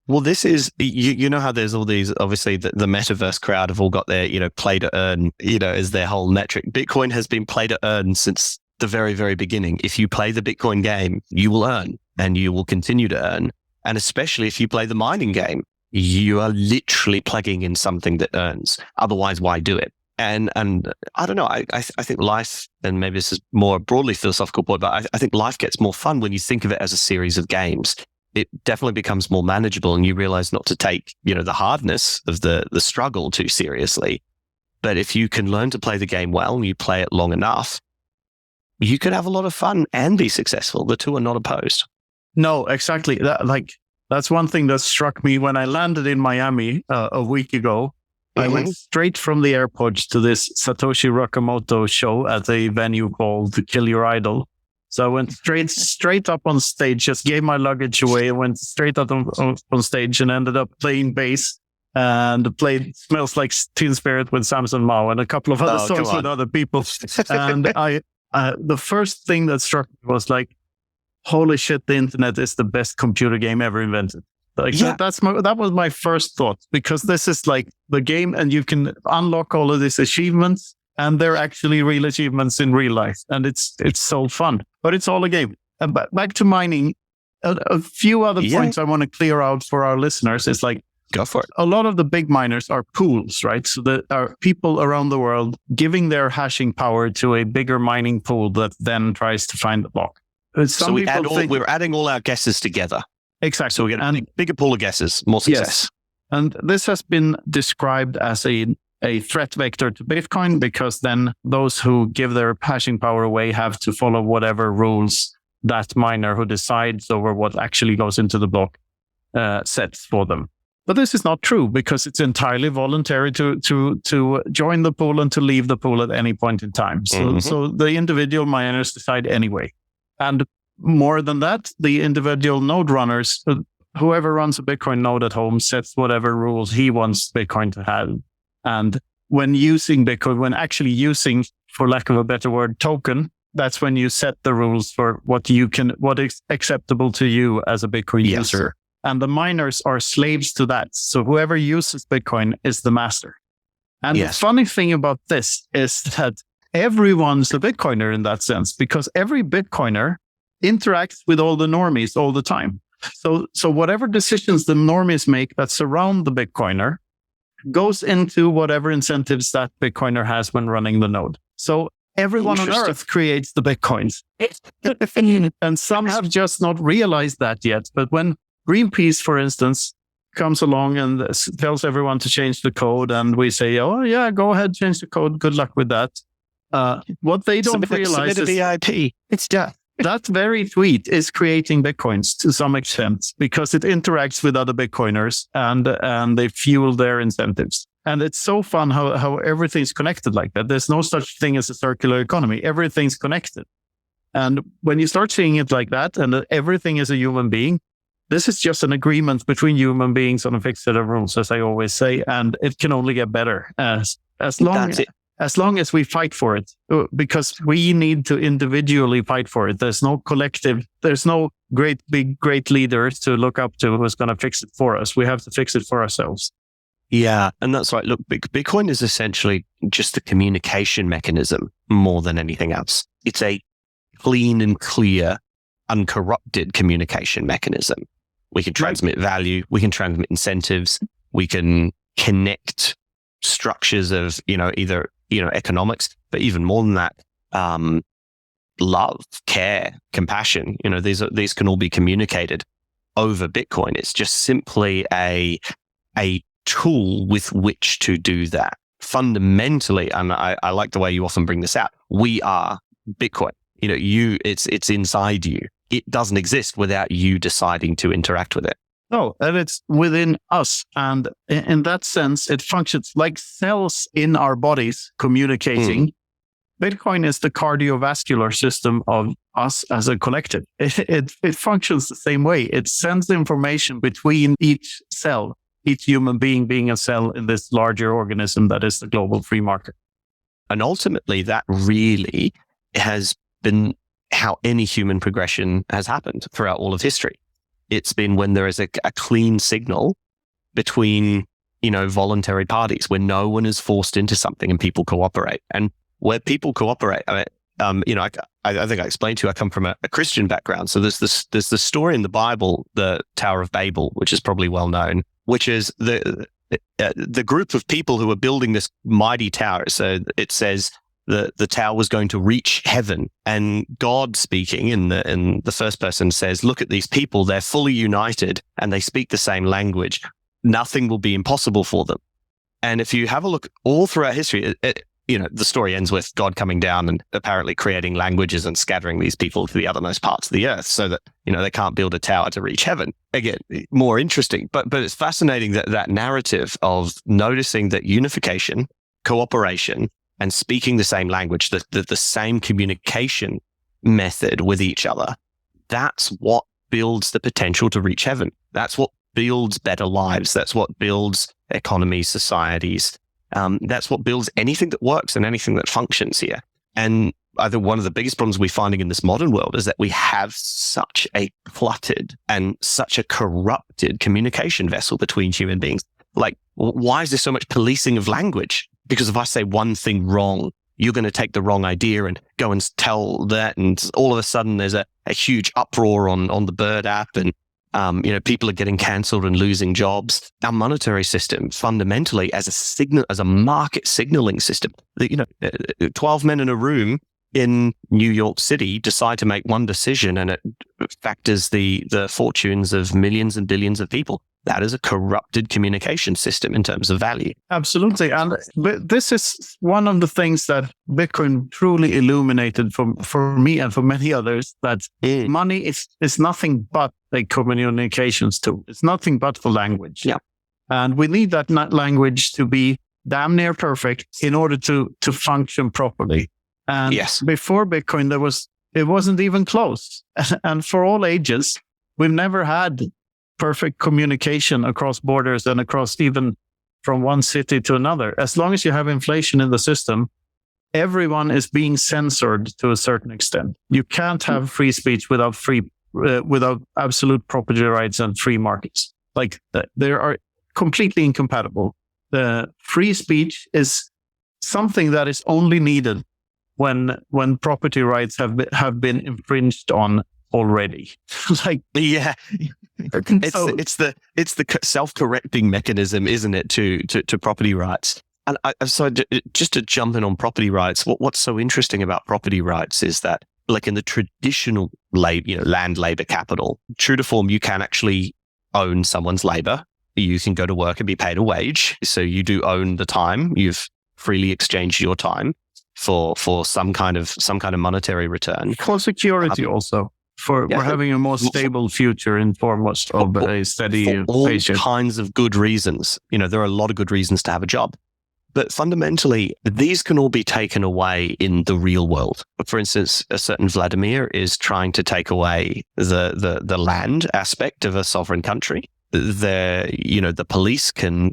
Well, this is, you know how there's all these, obviously the metaverse crowd have all got their, play to earn, as their whole metric. Bitcoin has been play to earn since the very, very beginning. If you play the Bitcoin game, you will earn and you will continue to earn. And especially if you play the mining game, you are literally plugging in something that earns. Otherwise, why do it? And I don't know, I think life, and maybe this is more broadly philosophical point, but I think life gets more fun when you think of it as a series of games. It definitely becomes more manageable and you realize not to take, the hardness of the struggle too seriously. But if you can learn to play the game well and you play it long enough, you could have a lot of fun and be successful. The two are not opposed. No, exactly. That's one thing that struck me when I landed in Miami a week ago. I went straight from the airport to this Satoshi Nakamoto show at a venue called Kill Your Idol. So I went straight up on stage, just gave my luggage away and went straight up on stage and ended up playing bass and played Smells Like Teen Spirit with Samson Mao and a couple of other songs with other people. And the first thing that struck me was like, holy shit, the internet is the best computer game ever invented. That was my first thought, because this is like the game and you can unlock all of these achievements and they're actually real achievements in real life. And it's so fun, but it's all a game. And back to mining, a few other points I want to clear out for our listeners is like, go for it. A lot of the big miners are pools, right? So there are people around the world giving their hashing power to a bigger mining pool that then tries to find the block. So we're adding all our guesses together. Exactly. So we get a bigger pool of guesses, more success. Yes. And this has been described as a threat vector to Bitcoin, because then those who give their hashing power away have to follow whatever rules that miner who decides over what actually goes into the block sets for them. But this is not true, because it's entirely voluntary to join the pool and to leave the pool at any point in time. So the individual miners decide anyway. And more than that, the individual node runners, whoever runs a Bitcoin node at home, sets whatever rules he wants Bitcoin to have. And when using Bitcoin, when actually using, for lack of a better word, token, that's when you set the rules for what is acceptable to you as a Bitcoin user. And the miners are slaves to that. So whoever uses Bitcoin is the master. And the funny thing about this is that everyone's a Bitcoiner in that sense, because every Bitcoiner interacts with all the normies all the time. So whatever decisions the normies make that surround the Bitcoiner goes into whatever incentives that Bitcoiner has when running the node. So everyone on Earth creates the Bitcoins. And some have just not realized that yet. But when Greenpeace, for instance, comes along and tells everyone to change the code, and we say, oh yeah, go ahead, change the code. Good luck with that. What they don't realize is VIP. It's death. That very tweet is creating Bitcoins to some extent, because it interacts with other Bitcoiners and they fuel their incentives. And it's so fun how everything's connected like that. There's no such thing as a circular economy. Everything's connected. And when you start seeing it like that, and everything is a human being, this is just an agreement between human beings on a fixed set of rules, as I always say, and it can only get better as long as we fight for it, because we need to individually fight for it. There's no collective, there's no great leaders to look up to who's going to fix it for us. We have to fix it for ourselves. Yeah, and that's right. Look, Bitcoin is essentially just a communication mechanism more than anything else. It's a clean and clear, uncorrupted communication mechanism. We can transmit value, we can transmit incentives, we can connect structures of, either economics, but even more than that, love, care, compassion. These can all be communicated over Bitcoin. It's just simply a tool with which to do that. Fundamentally, and I like the way you often bring this out, we are Bitcoin. It's inside you. It doesn't exist without you deciding to interact with it. No, and it's within us. And in that sense, it functions like cells in our bodies communicating. Bitcoin is the cardiovascular system of us as a collective. It functions the same way. It sends information between each cell, each human being a cell in this larger organism that is the global free market. And ultimately, that really has been how any human progression has happened throughout all of history. It's been when there is a clean signal between, voluntary parties, where no one is forced into something and people cooperate. And where people cooperate, I think I explained to you, I come from a Christian background. So there's the story in the Bible, the Tower of Babel, which is probably well known, which is the group of people who are building this mighty tower. So it says the tower was going to reach heaven, and God speaking in the first person says, look at these people, they're fully united and they speak the same language. Nothing will be impossible for them. And if you have a look all throughout history, the story ends with God coming down and apparently creating languages and scattering these people to the othermost parts of the earth so that, they can't build a tower to reach heaven. Again, more interesting, but it's fascinating that narrative of noticing that unification, cooperation, and speaking the same language, the same communication method with each other, that's what builds the potential to reach heaven. That's what builds better lives. That's what builds economies, societies. That's what builds anything that works and anything that functions here. And I think one of the biggest problems we're finding in this modern world is that we have such a cluttered and such a corrupted communication vessel between human beings. Like, why is there so much policing of language? Because if I say one thing wrong, you're going to take the wrong idea and go and tell that. And all of a sudden there's a huge uproar on the Bird app, and people are getting cancelled and losing jobs. Our monetary system, fundamentally, as a market signaling system, 12 men in a room in New York City decide to make one decision, and it factors the fortunes of millions and billions of people. That is a corrupted communication system in terms of value. Absolutely. But this is one of the things that Bitcoin truly illuminated for me and for many others, that money is nothing but a communications tool. It's nothing but for language. Yeah. And we need that language to be damn near perfect in order to function properly. And before Bitcoin, it wasn't even close. And for all ages, we've never had perfect communication across borders and across even from one city to another. As long as you have inflation in the system, everyone is being censored to a certain extent. You can't have free speech without absolute property rights and free markets. Like, they are completely incompatible. The free speech is something that is only needed when property rights have been infringed on already. It's the self-correcting mechanism, isn't it, to property rights? And just to jump in on property rights, what's so interesting about property rights is that, like in the traditional land labor capital, true to form, you can actually own someone's labor. You can go to work and be paid a wage. So you do own the time. You've freely exchanged your time for some kind of monetary return. For security also. For having a more stable future in form of a steady for all patient. Kinds of good reasons. There are a lot of good reasons to have a job. But fundamentally, these can all be taken away in the real world. For instance, a certain Vladimir is trying to take away the land aspect of a sovereign country. The police can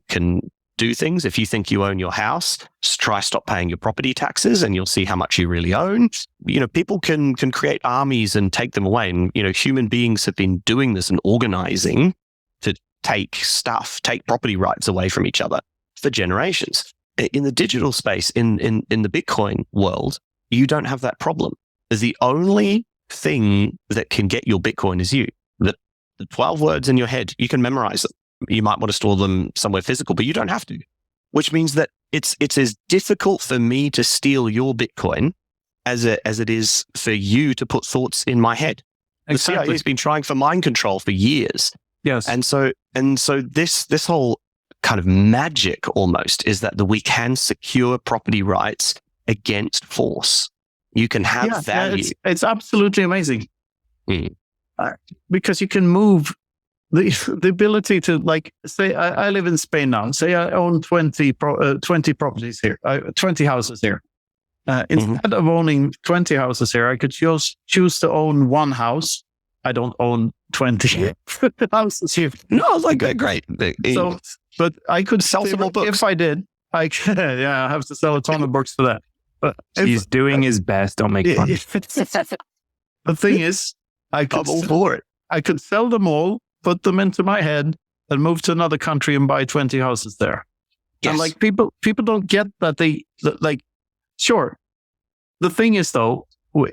do things. If you think you own your house, stop paying your property taxes and you'll see how much you really own. People can create armies and take them away. And, human beings have been doing this and organizing to take property rights away from each other for generations. In the digital space, in the Bitcoin world, you don't have that problem. The only thing that can get your Bitcoin is you. The 12 words in your head, you can memorize them. You might want to store them somewhere physical, but you don't have to. which means that it's as difficult for me to steal your Bitcoin as it is for you to put thoughts in my head. The CIA has been trying for mind control for years. Yes. And so this whole kind of magic almost is that we can secure property rights against force. You can have value. It's absolutely amazing. Mm. Because you can move the ability to, like, say I live in Spain now. Say I own 20 properties here, 20 houses here. Instead of owning 20 houses here, I could choose to own one house. I don't own 20 houses here. No, like great. So, but I could sell some more books. If I did, I have to sell a ton of books for that. But he's doing his best. Don't make fun. The thing is, I'm all for it. I could sell them all, put them into my head, and move to another country and buy 20 houses there. Yes. And like people don't get that sure. The thing is though, we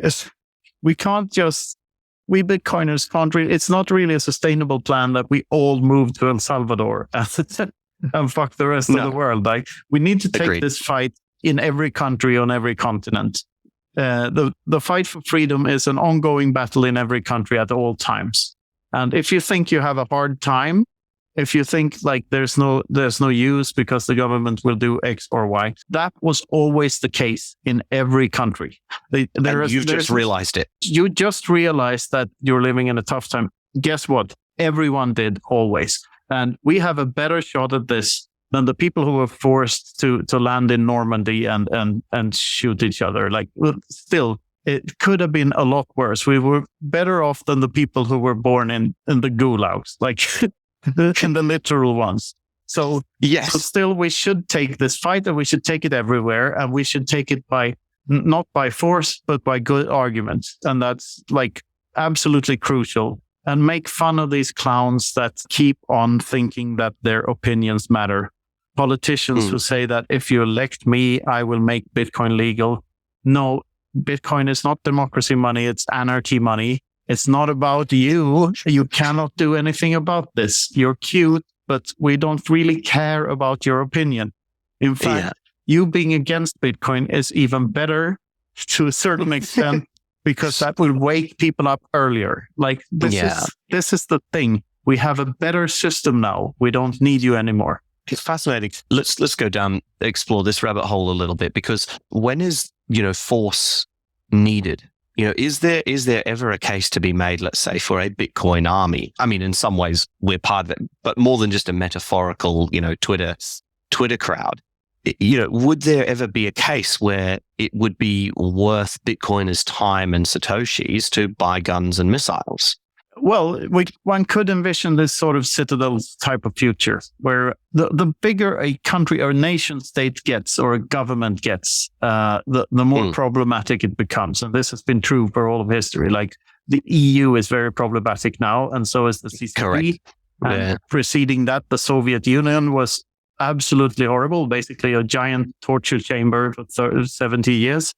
Bitcoiners can't really, it's not really a sustainable plan that we all move to El Salvador and fuck the rest of the world. Like, we need to take this fight in every country on every continent. The fight for freedom is an ongoing battle in every country at all times. And if you think you have a hard time, if you think like there's no use because the government will do X or Y, that was always the case in every country. You've just realized it. You just realized that you're living in a tough time. Guess what? Everyone did always. And we have a better shot at this than the people who were forced to land in Normandy and shoot each other. Like, still, it could have been a lot worse. We were better off than the people who were born in the gulags, like in the literal ones. So yes, so still, we should take this fight, and we should take it everywhere, and we should take it not by force, but by good arguments. And that's like absolutely crucial. And make fun of these clowns that keep on thinking that their opinions matter. Politicians who say that if you elect me, I will make Bitcoin legal. No, Bitcoin is not democracy money. It's anarchy money. It's not about you. You cannot do anything about this. You're cute, but we don't really care about your opinion. In fact, you being against Bitcoin is even better to a certain extent because that will wake people up earlier. Like, this is the thing. We have a better system now. We don't need you anymore. It's fascinating. Let's go down, explore this rabbit hole a little bit, because when is, force needed? Is there ever a case to be made, let's say, for a Bitcoin army? I mean, in some ways we're part of it, but more than just a metaphorical, Twitter crowd. Would there ever be a case where it would be worth Bitcoiners' time and Satoshis to buy guns and missiles? Well, one could envision this sort of citadel type of future where the bigger a country or nation state gets or a government gets, the more problematic it becomes. And this has been true for all of history. Like, the EU is very problematic now, and so is the CCP. Correct. And preceding that, the Soviet Union was absolutely horrible, basically a giant torture chamber for 70 years,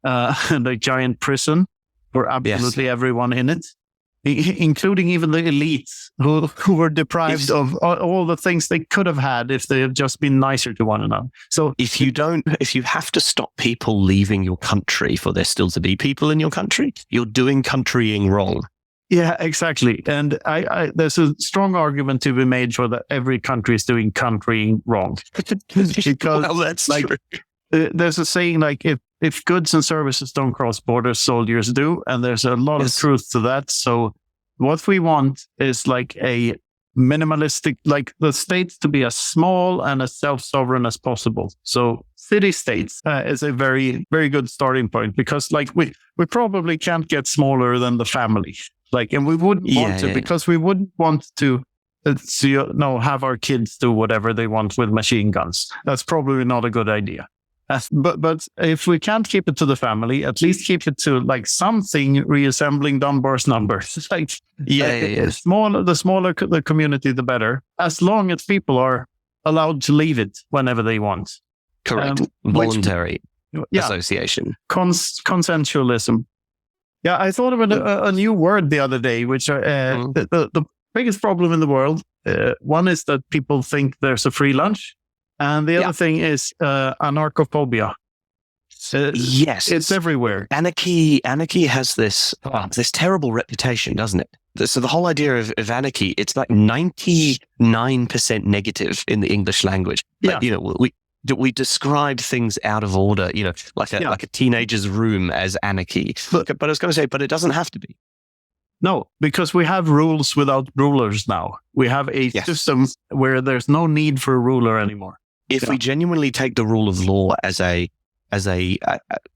and a giant prison for absolutely everyone in it. Including even the elites who were deprived of all the things they could have had if they had just been nicer to one another. So if you have to stop people leaving your country for there still to be people in your country, you're doing countrying wrong. Yeah, exactly. And there's a strong argument to be made for that every country is doing countrying wrong. Because, well, that's true. There's a saying like, if goods and services don't cross borders, soldiers do. And there's a lot of truth to that. So what we want is like a minimalistic, like the states to be as small and as self-sovereign as possible. So city-states is a very, very good starting point, because like we probably can't get smaller than the family. Like, and we wouldn't want to, because we wouldn't want to have our kids do whatever they want with machine guns. That's probably not a good idea. But if we can't keep it to the family, at least keep it to like something reassembling Dunbar's numbers. The smaller the community, the better. As long as people are allowed to leave it whenever they want. Correct. Voluntary association. Consensualism. Yeah, I thought of a new word the other day, which the biggest problem in the world. One is that people think there's a free lunch. And the other thing is anarchophobia. Yes, it's everywhere. Anarchy has this terrible reputation, doesn't it? So the whole idea of anarchy, it's like 99% negative in the English language. Yeah. We describe things out of order, like a teenager's room as anarchy. But I was going to say, but it doesn't have to be. No, because we have rules without rulers now. We have a system where there's no need for a ruler anymore. If we genuinely take the rule of law as a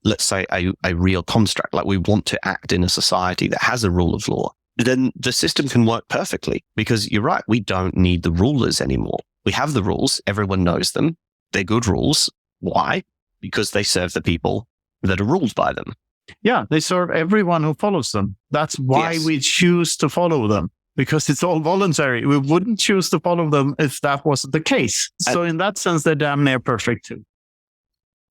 let's say a real construct, like we want to act in a society that has a rule of law, then the system can work perfectly, because you're right, we don't need the rulers anymore. We have the rules, everyone knows them, they're good rules. Why? Because they serve the people that are ruled by them. Yeah, they serve everyone who follows them. That's why we choose to follow them, because it's all voluntary. We wouldn't choose to follow them if that wasn't the case. So in that sense, they're damn near perfect too.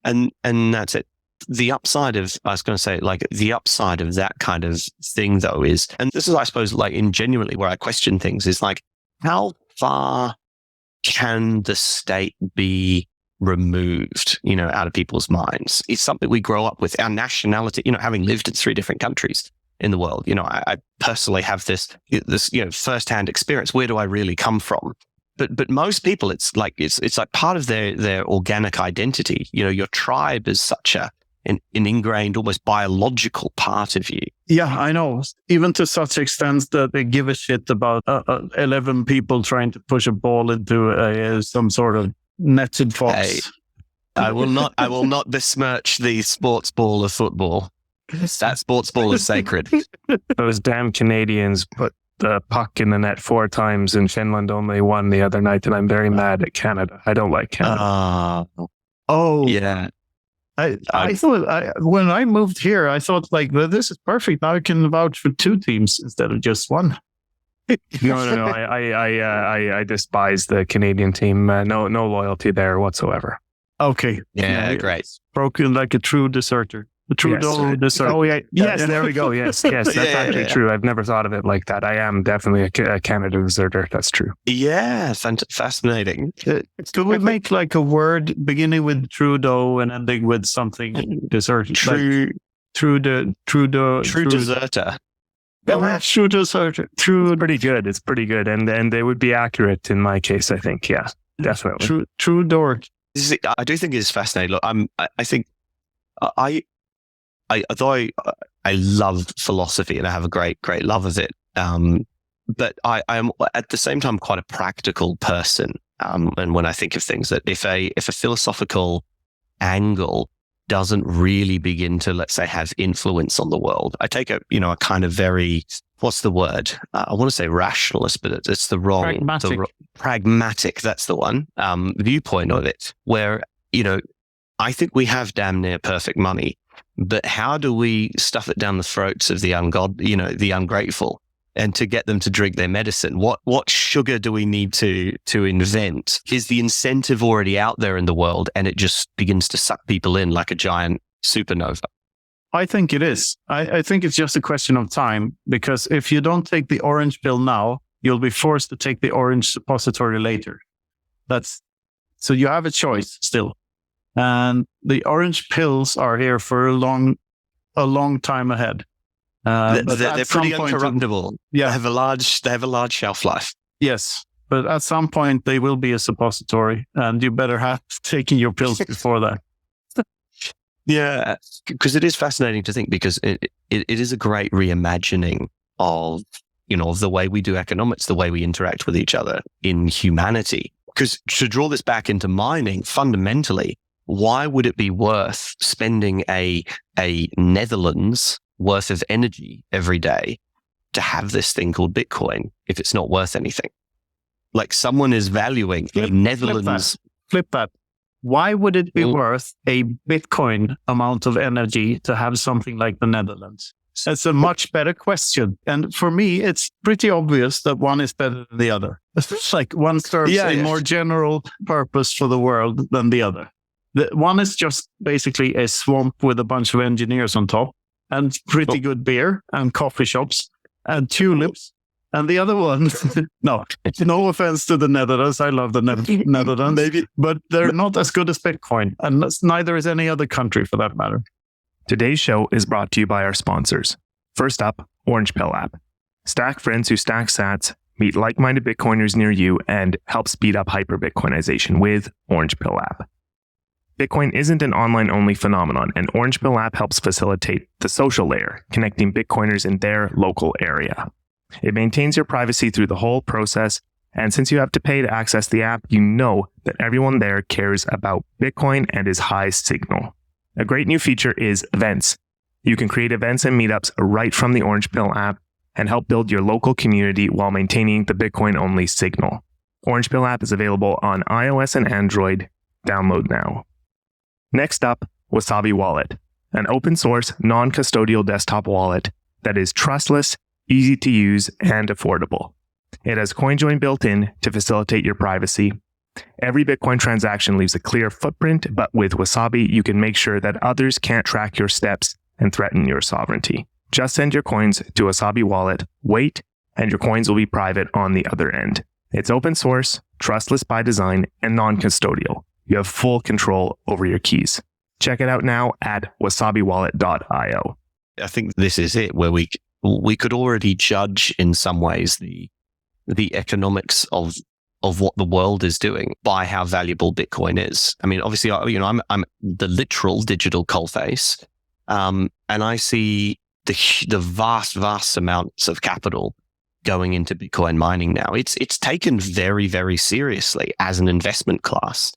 And that's it. The upside of that kind of thing, though, is, and this is, I suppose, like in genuinely where I question things, is like, how far can the state be removed, out of people's minds? It's something we grow up with. Our nationality, having lived in 3 different countries in the world, I personally have this firsthand experience. Where do I really come from? But most people, it's like part of their organic identity. Your tribe is such an ingrained, almost biological part of you. Yeah, I know. Even to such extent that they give a shit about 11 people trying to push a ball into some sort of netted box. Hey, I will not besmirch the sports ball of football. That sports ball is sacred. Those damn Canadians put the puck in the net 4 times, and Finland only won the other night, and I'm very mad at Canada. I don't like Canada. Yeah. I thought when I moved here, I thought like, well, this is perfect. Now I can vouch for 2 teams instead of just one. No. I despise the Canadian team. No loyalty there whatsoever. Okay. Yeah, great. Broken like a true deserter. The Trudeau deserter. Oh, yeah. Yes, there we go. Yes, that's actually true. I've never thought of it like that. I am definitely a Canada deserter. That's true. Yeah, fascinating. Could we make like a word beginning with Trudeau and ending with something deserter? True deserter. Yeah, true deserter. True. Pretty good. It's pretty good. And they would be accurate in my case, I think. Yeah, definitely. True dork. I do think it's fascinating. Look, I think although I love philosophy and I have a great love of it, but I am at the same time quite a practical person. And when I think of things, that if a philosophical angle doesn't really begin to, let's say, have influence on the world, I take a kind of very, what's the word? I want to say rationalist, but it's the wrong. Pragmatic. That's the one. Viewpoint of it, where I think we have damn near perfect money. But how do we stuff it down the throats of the the ungrateful, and to get them to drink their medicine? What sugar do we need to invent? Is the incentive already out there in the world, and it just begins to suck people in like a giant supernova? I think it is. I think it's just a question of time, because if you don't take the orange pill now, you'll be forced to take the orange suppository later. So you have a choice still. And the orange pills are here for a long time ahead. They're pretty uncorruptible. Yeah, they have a large shelf life. Yes, but at some point they will be a suppository, and you better have taken your pills before that. Yeah, because it is fascinating to think, because it is a great reimagining of of the way we do economics, the way we interact with each other in humanity. Because to draw this back into mining, fundamentally, why would it be worth spending a Netherlands worth of energy every day to have this thing called Bitcoin if it's not worth anything? Like, someone is valuing a Netherlands. Flip that. Why would it be worth a Bitcoin amount of energy to have something like the Netherlands? That's a much better question. And for me, it's pretty obvious that one is better than the other. It's like one serves a more general purpose for the world than the other. The one is just basically a swamp with a bunch of engineers on top, and pretty good beer and coffee shops and tulips And the other one, no offense to the Netherlands. I love the Netherlands, but they're not as good as Bitcoin. And neither is any other country for that matter. Today's show is brought to you by our sponsors. First up, Orange Pill app. Stack friends who stack sats, meet like-minded Bitcoiners near you, and help speed up hyperbitcoinization with Orange Pill app. Bitcoin isn't an online-only phenomenon, and Orange Pill app helps facilitate the social layer, connecting Bitcoiners in their local area. It maintains your privacy through the whole process, and since you have to pay to access the app, you know that everyone there cares about Bitcoin and is high signal. A great new feature is events. You can create events and meetups right from the Orange Pill app and help build your local community while maintaining the Bitcoin-only signal. Orange Pill app is available on iOS and Android. Download now. Next up, Wasabi Wallet, an open-source, non-custodial desktop wallet that is trustless, easy to use, and affordable. It has CoinJoin built in to facilitate your privacy. Every Bitcoin transaction leaves a clear footprint, but with Wasabi, you can make sure that others can't track your steps and threaten your sovereignty. Just send your coins to Wasabi Wallet, wait, and your coins will be private on the other end. It's open source, trustless by design, and non-custodial. You have full control over your keys. Check it out now at wasabiwallet.io. I think this is it, where we could already judge in some ways the economics of what the world is doing by how valuable Bitcoin is. I mean, obviously, I'm the literal digital coalface, and I see the vast amounts of capital going into Bitcoin mining now. It's taken very, very seriously as an investment class.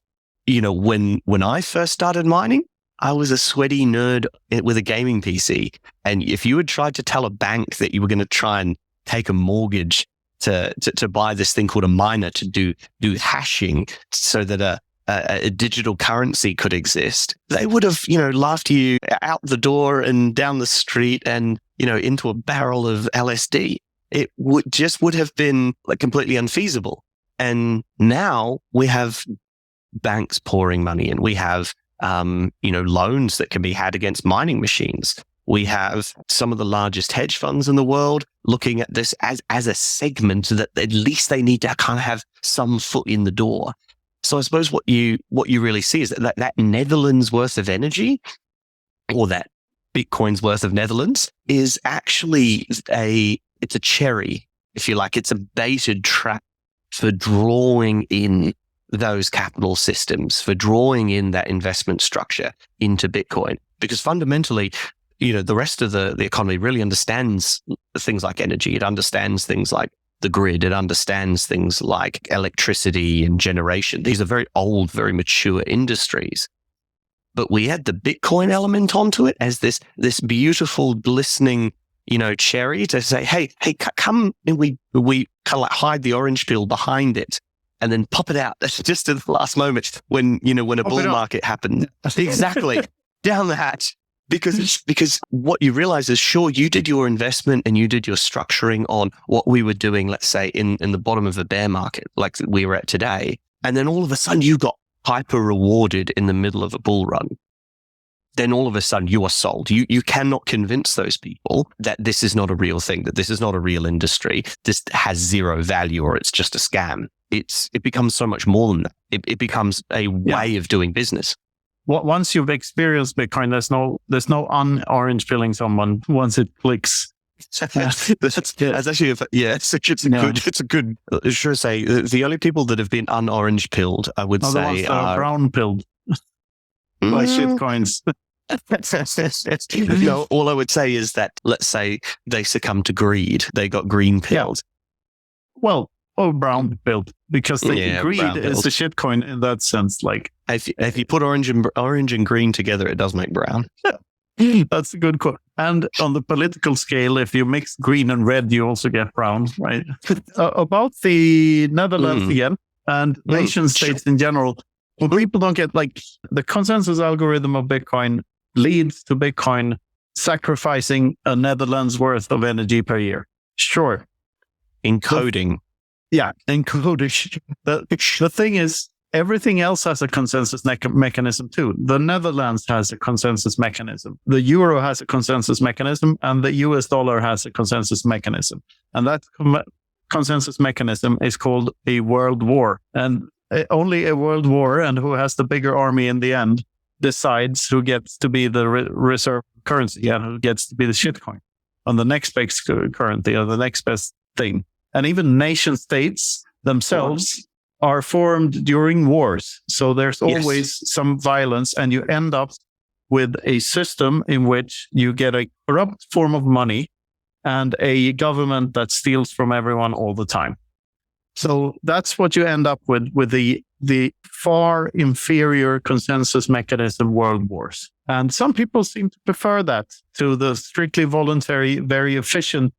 When I first started mining, I was a sweaty nerd with a gaming PC. And if you had tried to tell a bank that you were going to try and take a mortgage to buy this thing called a miner to do hashing so that a digital currency could exist, they would have, laughed you out the door and down the street and, into a barrel of LSD. It would have been completely unfeasible. And now we have banks pouring money in. We have, loans that can be had against mining machines. We have some of the largest hedge funds in the world looking at this as a segment that at least they need to kind of have some foot in the door. So I suppose what you really see is that Netherlands worth of energy, or that Bitcoin's worth of Netherlands, is actually it's a cherry, if you like. It's a baited trap for drawing in those capital systems, for drawing in that investment structure into Bitcoin. Because fundamentally, the rest of the economy really understands things like energy. It understands things like the grid. It understands things like electricity and generation. These are very old, very mature industries. But we add the Bitcoin element onto it as this beautiful, glistening, cherry to say, hey, come, and we kind of hide the orange peel behind it and then pop it out just at the last moment when a bull market happened. Exactly. Down the hatch. Because what you realize is, sure, you did your investment and you did your structuring on what we were doing, let's say, in the bottom of a bear market like we were at today. And then all of a sudden you got hyper rewarded in the middle of a bull run. Then all of a sudden you are sold. You cannot convince those people that this is not a real thing, that this is not a real industry. This has zero value, or it's just a scam. It becomes so much more than that. It becomes a way of doing business. Once you've experienced Bitcoin, there's no un-orange pilling someone once it clicks. That's actually it's a good. Sure, say the only people that have been un-orange pilled, I would say, are brown pilled by shit coins. No, all I would say is that, let's say they succumbed to greed, they got green pilled. Yeah. Well, brown pilled, because greed is a shit coin in that sense. Like if you put orange and green together, it does make brown. Yeah. That's a good quote. And on the political scale, if you mix green and red, you also get brown, right? About the Netherlands again, and nation states in general, what people don't get, like, the consensus algorithm of Bitcoin leads to Bitcoin sacrificing a Netherlands worth of energy per year. Sure. Encoding. Encoding. The thing is, everything else has a consensus mechanism too. The Netherlands has a consensus mechanism. The euro has a consensus mechanism, and the US dollar has a consensus mechanism. And that consensus mechanism is called a world war. And only a world war, and who has the bigger army in the end, decides who gets to be the reserve currency and who gets to be the shitcoin on the next best currency or the next best thing. And even nation states themselves are formed during wars. So there's always some violence, and you end up with a system in which you get a corrupt form of money and a government that steals from everyone all the time. So that's what you end up with the far inferior consensus mechanism world wars. And some people seem to prefer that to the strictly voluntary, very efficient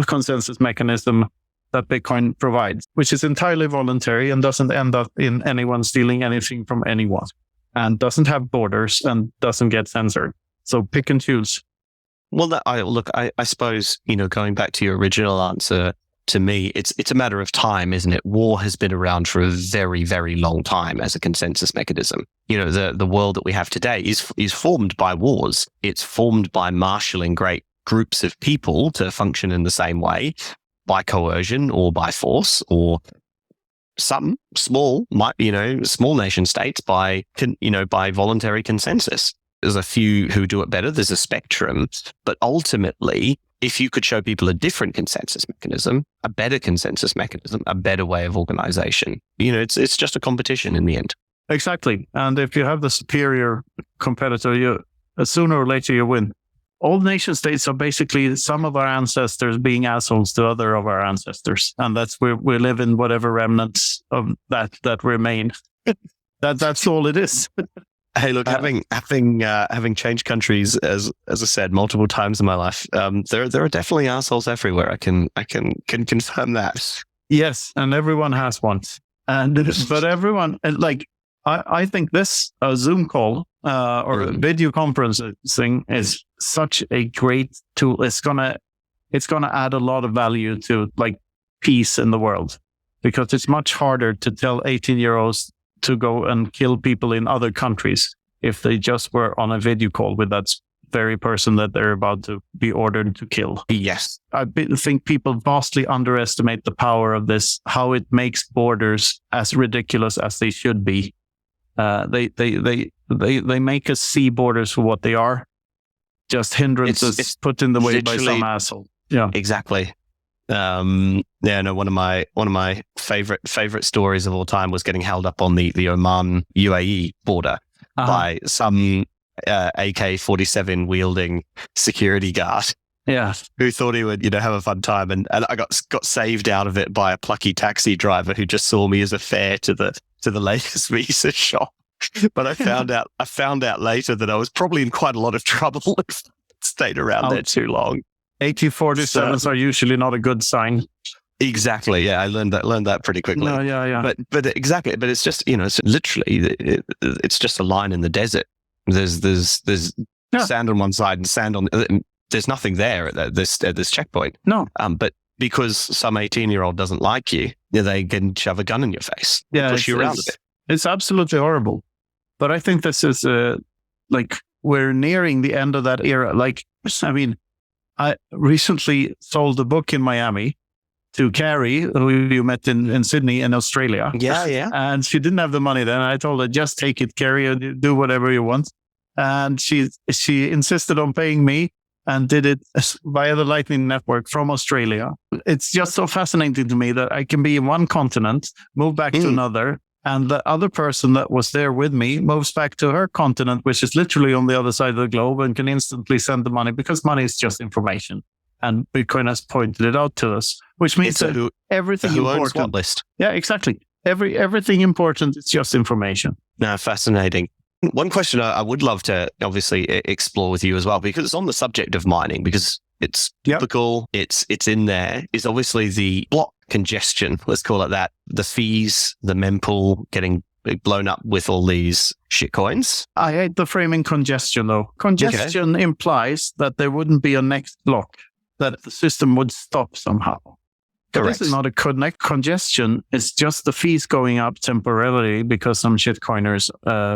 consensus mechanism that Bitcoin provides, which is entirely voluntary and doesn't end up in anyone stealing anything from anyone, and doesn't have borders and doesn't get censored. So pick and choose. Well, I suppose, going back to your original answer, to me, it's a matter of time, isn't it? War has been around for a very, very long time as a consensus mechanism. The world that we have today is formed by wars. It's formed by marshalling great groups of people to function in the same way, by coercion or by force, or some small nation states by voluntary consensus. There's a few who do it better. There's a spectrum, but ultimately, if you could show people a different consensus mechanism, a better consensus mechanism, a better way of organization, it's just a competition in the end. Exactly. And if you have the superior competitor, sooner or later you win. All nation states are basically some of our ancestors being assholes to other of our ancestors. And that's where we live in whatever remnants of that remain. That's all it is. Hey, look, having changed countries, as I said multiple times in my life, there are definitely assholes everywhere. I can confirm that. Yes, and everyone has one. But everyone, I think this Zoom call or video conferencing is such a great tool. It's gonna add a lot of value to peace in the world, because it's much harder to tell 18-year-olds to go and kill people in other countries if they just were on a video call with that very person that they're about to be ordered to kill. Yes. I think people vastly underestimate the power of this, how it makes borders as ridiculous as they should be. They make us see borders for what they are, just hindrances it's put in the way by some asshole. Yeah, exactly. One of my favorite stories of all time was getting held up on the Oman UAE border by some AK-47 wielding security guard. Yeah, who thought he would have a fun time, and I got saved out of it by a plucky taxi driver who just saw me as a fare to the latest visa shop. But I found out later that I was probably in quite a lot of trouble if I stayed around there too long. AK-47s are usually not a good sign. Exactly. Yeah, I learned that pretty quickly. No, yeah. But exactly. But it's just it's literally it's just a line in the desert. There's sand on one side and sand on. There's nothing there at this checkpoint. No. But because some 18-year-old doesn't like you, they can shove a gun in your face. Yeah, push you around a bit. It's absolutely horrible. But I think this is we're nearing the end of that era. I recently sold a book in Miami to Carrie, who you met in Sydney in Australia. Yeah. And she didn't have the money then. I told her, just take it, Carrie, and do whatever you want. And she insisted on paying me and did it via the Lightning Network from Australia. It's just so fascinating to me that I can be in one continent, move back to another, and the other person that was there with me moves back to her continent, which is literally on the other side of the globe, and can instantly send the money, because money is just information. And Bitcoin has pointed it out to us, which means that everything important. Owns what list? Yeah, exactly. Everything important is just information. No, fascinating. One question I would love to obviously explore with you as well, because it's on the subject of mining, because it's typical, it's in there, is obviously the block congestion, let's call it that. The fees, the mempool getting blown up with all these shitcoins. I hate the framing congestion though. Congestion implies that there wouldn't be a next block, that the system would stop somehow. But this is not a congestion. It's just the fees going up temporarily because some shitcoiners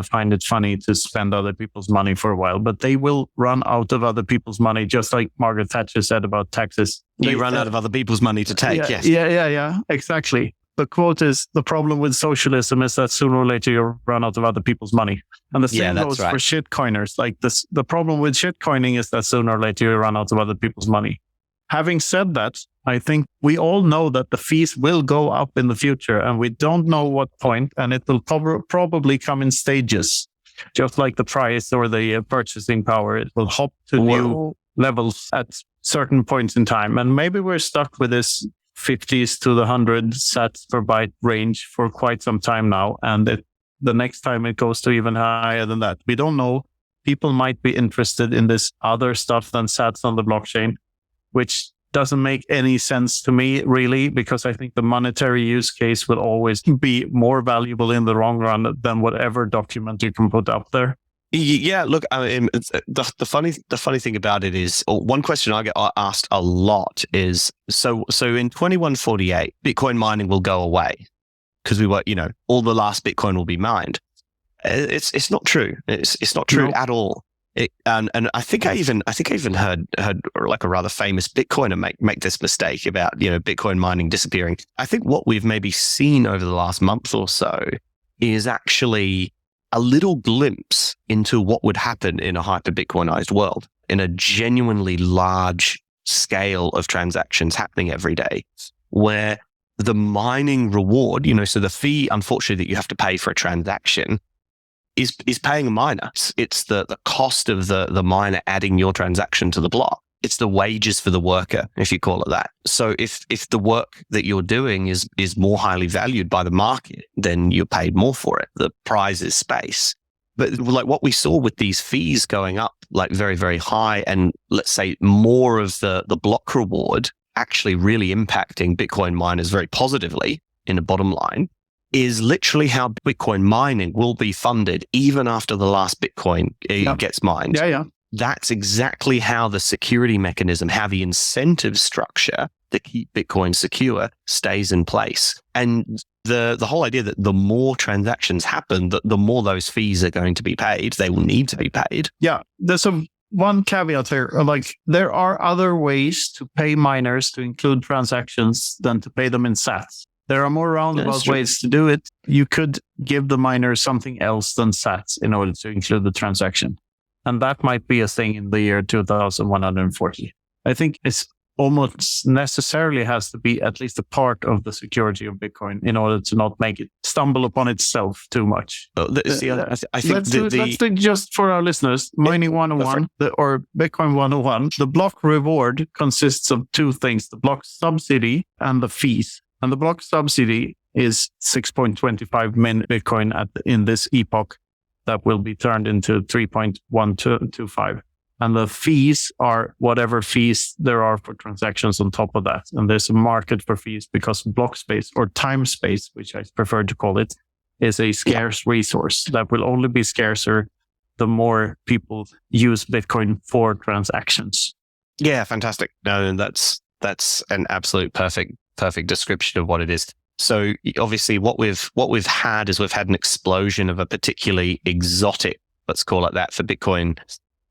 find it funny to spend other people's money for a while. But they will run out of other people's money, just like Margaret Thatcher said about taxes. You run out of other people's money to take, yes. Yeah, exactly. The quote is, the problem with socialism is that sooner or later you'll run out of other people's money. And the same goes for shitcoiners. Like this, the problem with shitcoining is that sooner or later you run out of other people's money. Having said that, I think we all know that the fees will go up in the future, and we don't know what point, and it will probably come in stages. Just like the price or the purchasing power, it will hop to new levels at certain points in time. And maybe we're stuck with this 50s to the 100 sats per byte range for quite some time now. And the next time it goes to even higher than that. We don't know. People might be interested in this other stuff than sats on the blockchain, which doesn't make any sense to me, really, because I think the monetary use case will always be more valuable in the long run than whatever document you can put up there. Yeah, look, I mean, the funny thing about it is, one question I get asked a lot is, so in 2148, Bitcoin mining will go away because all the last Bitcoin will be mined. It's not true. It's not true at all. And I think I even heard like a rather famous Bitcoiner make this mistake about Bitcoin mining disappearing. I think what we've maybe seen over the last month or so is actually a little glimpse into what would happen in a hyper-Bitcoinized world, in a genuinely large scale of transactions happening every day, where the mining reward, so the fee, unfortunately, that you have to pay for a transaction is paying a miner. It's the cost of the miner adding your transaction to the block. It's the wages for the worker, if you call it that. So if the work that you're doing is more highly valued by the market, then you're paid more for it. The prize is space. But like what we saw with these fees going up like very, very high, and let's say more of the block reward actually really impacting Bitcoin miners very positively in the bottom line, is literally how Bitcoin mining will be funded even after the last Bitcoin gets mined. Yeah. That's exactly how the security mechanism, how the incentive structure to keep Bitcoin secure stays in place. And the whole idea that the more transactions happen, the more those fees are going to be paid. They will need to be paid. Yeah, there's one caveat here. Like, there are other ways to pay miners to include transactions than to pay them in sats. There are more roundabout ways to do it. You could give the miner something else than sats in order to include the transaction. And that might be a thing in the year 2140. I think it's almost necessarily has to be at least a part of the security of Bitcoin in order to not make it stumble upon itself too much. I think let's do just for our listeners, Mining 101 or Bitcoin 101, the block reward consists of two things, the block subsidy and the fees. And the block subsidy is 6.25 min Bitcoin in this epoch. That will be turned into 3.125. And the fees are whatever fees there are for transactions on top of that. And there's a market for fees because block space or time space, which I prefer to call it, is a scarce resource that will only be scarcer the more people use Bitcoin for transactions. Yeah, fantastic. No, that's an absolute perfect description of what it is. So obviously what we've had is we've had an explosion of a particularly exotic, let's call it that, for Bitcoin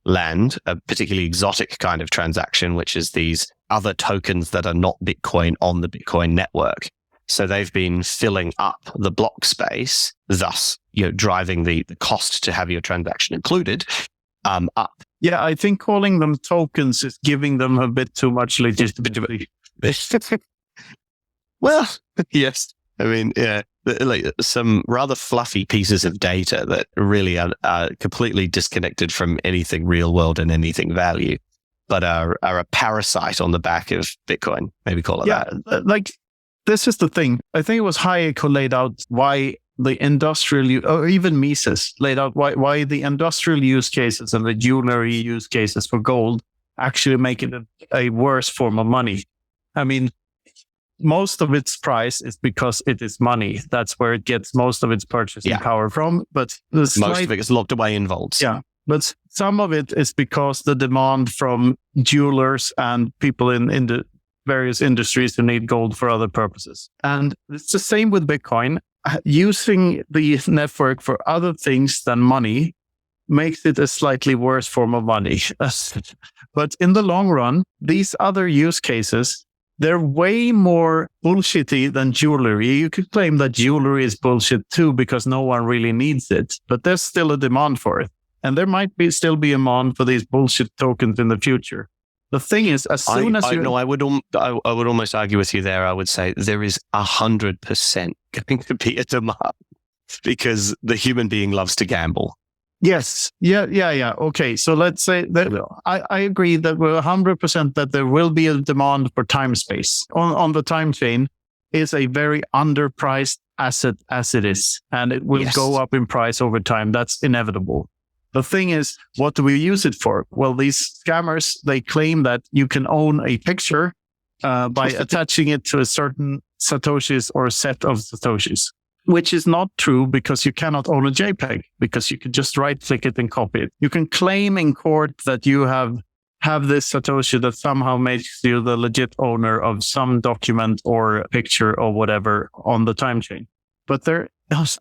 land, a particularly exotic kind of transaction, which is these other tokens that are not Bitcoin on the Bitcoin network. So they've been filling up the block space, thus driving the cost to have your transaction included up. Yeah, I think calling them tokens is giving them a bit too much legitimacy. Well, yes. I mean, yeah, like some rather fluffy pieces of data that really are completely disconnected from anything real world and anything value, but are a parasite on the back of Bitcoin. Maybe call it that. Yeah, like this is the thing. I think it was Hayek who laid out why the industrial, or even Mises laid out why the industrial use cases and the jewelry use cases for gold actually make it a worse form of money. I mean, most of its price is because it is money. That's where it gets most of its purchasing power from. But most of it is locked away in vaults. Yeah. But some of it is because the demand from jewelers and people in the various industries who need gold for other purposes. And it's the same with Bitcoin. Using the network for other things than money makes it a slightly worse form of money. But in the long run, these other use cases, they're way more bullshitty than jewelry. You could claim that jewelry is bullshit too because no one really needs it, but there's still a demand for it. And there might still be a demand for these bullshit tokens in the future. The thing is, as soon as I would almost argue with you there. I would say there is 100% going to be a demand because the human being loves to gamble. Yes. Yeah. Okay. So let's say that I agree that we're 100% that there will be a demand for time space on the time chain is a very underpriced asset as it is, and it will go up in price over time. That's inevitable. The thing is, what do we use it for? Well, these scammers, they claim that you can own a picture by attaching it to a certain Satoshis or a set of Satoshis, which is not true because you cannot own a JPEG because you can just right click it and copy it. You can claim in court that you have this Satoshi that somehow makes you the legit owner of some document or picture or whatever on the time chain. But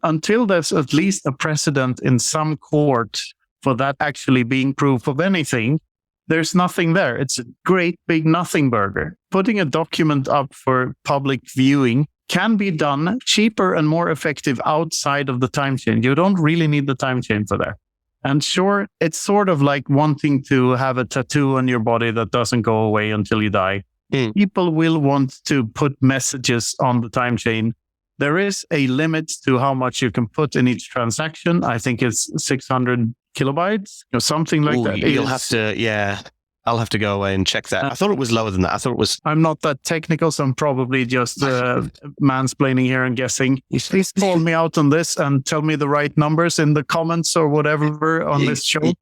until there's at least a precedent in some court for that actually being proof of anything, there's nothing there. It's a great big nothing burger. Putting a document up for public viewing can be done cheaper and more effective outside of the time chain. You don't really need the time chain for that. And sure, it's sort of like wanting to have a tattoo on your body that doesn't go away until you die. People will want to put messages on the time chain. There is a limit to how much you can put in each transaction. I think it's 600 kilobytes or something like that. You'll have to, I'll have to go away and check that. I thought it was lower than that. I thought it was... I'm not that technical, so I'm probably just mansplaining here and guessing. Please call me out on this and tell me the right numbers in the comments or whatever on this show.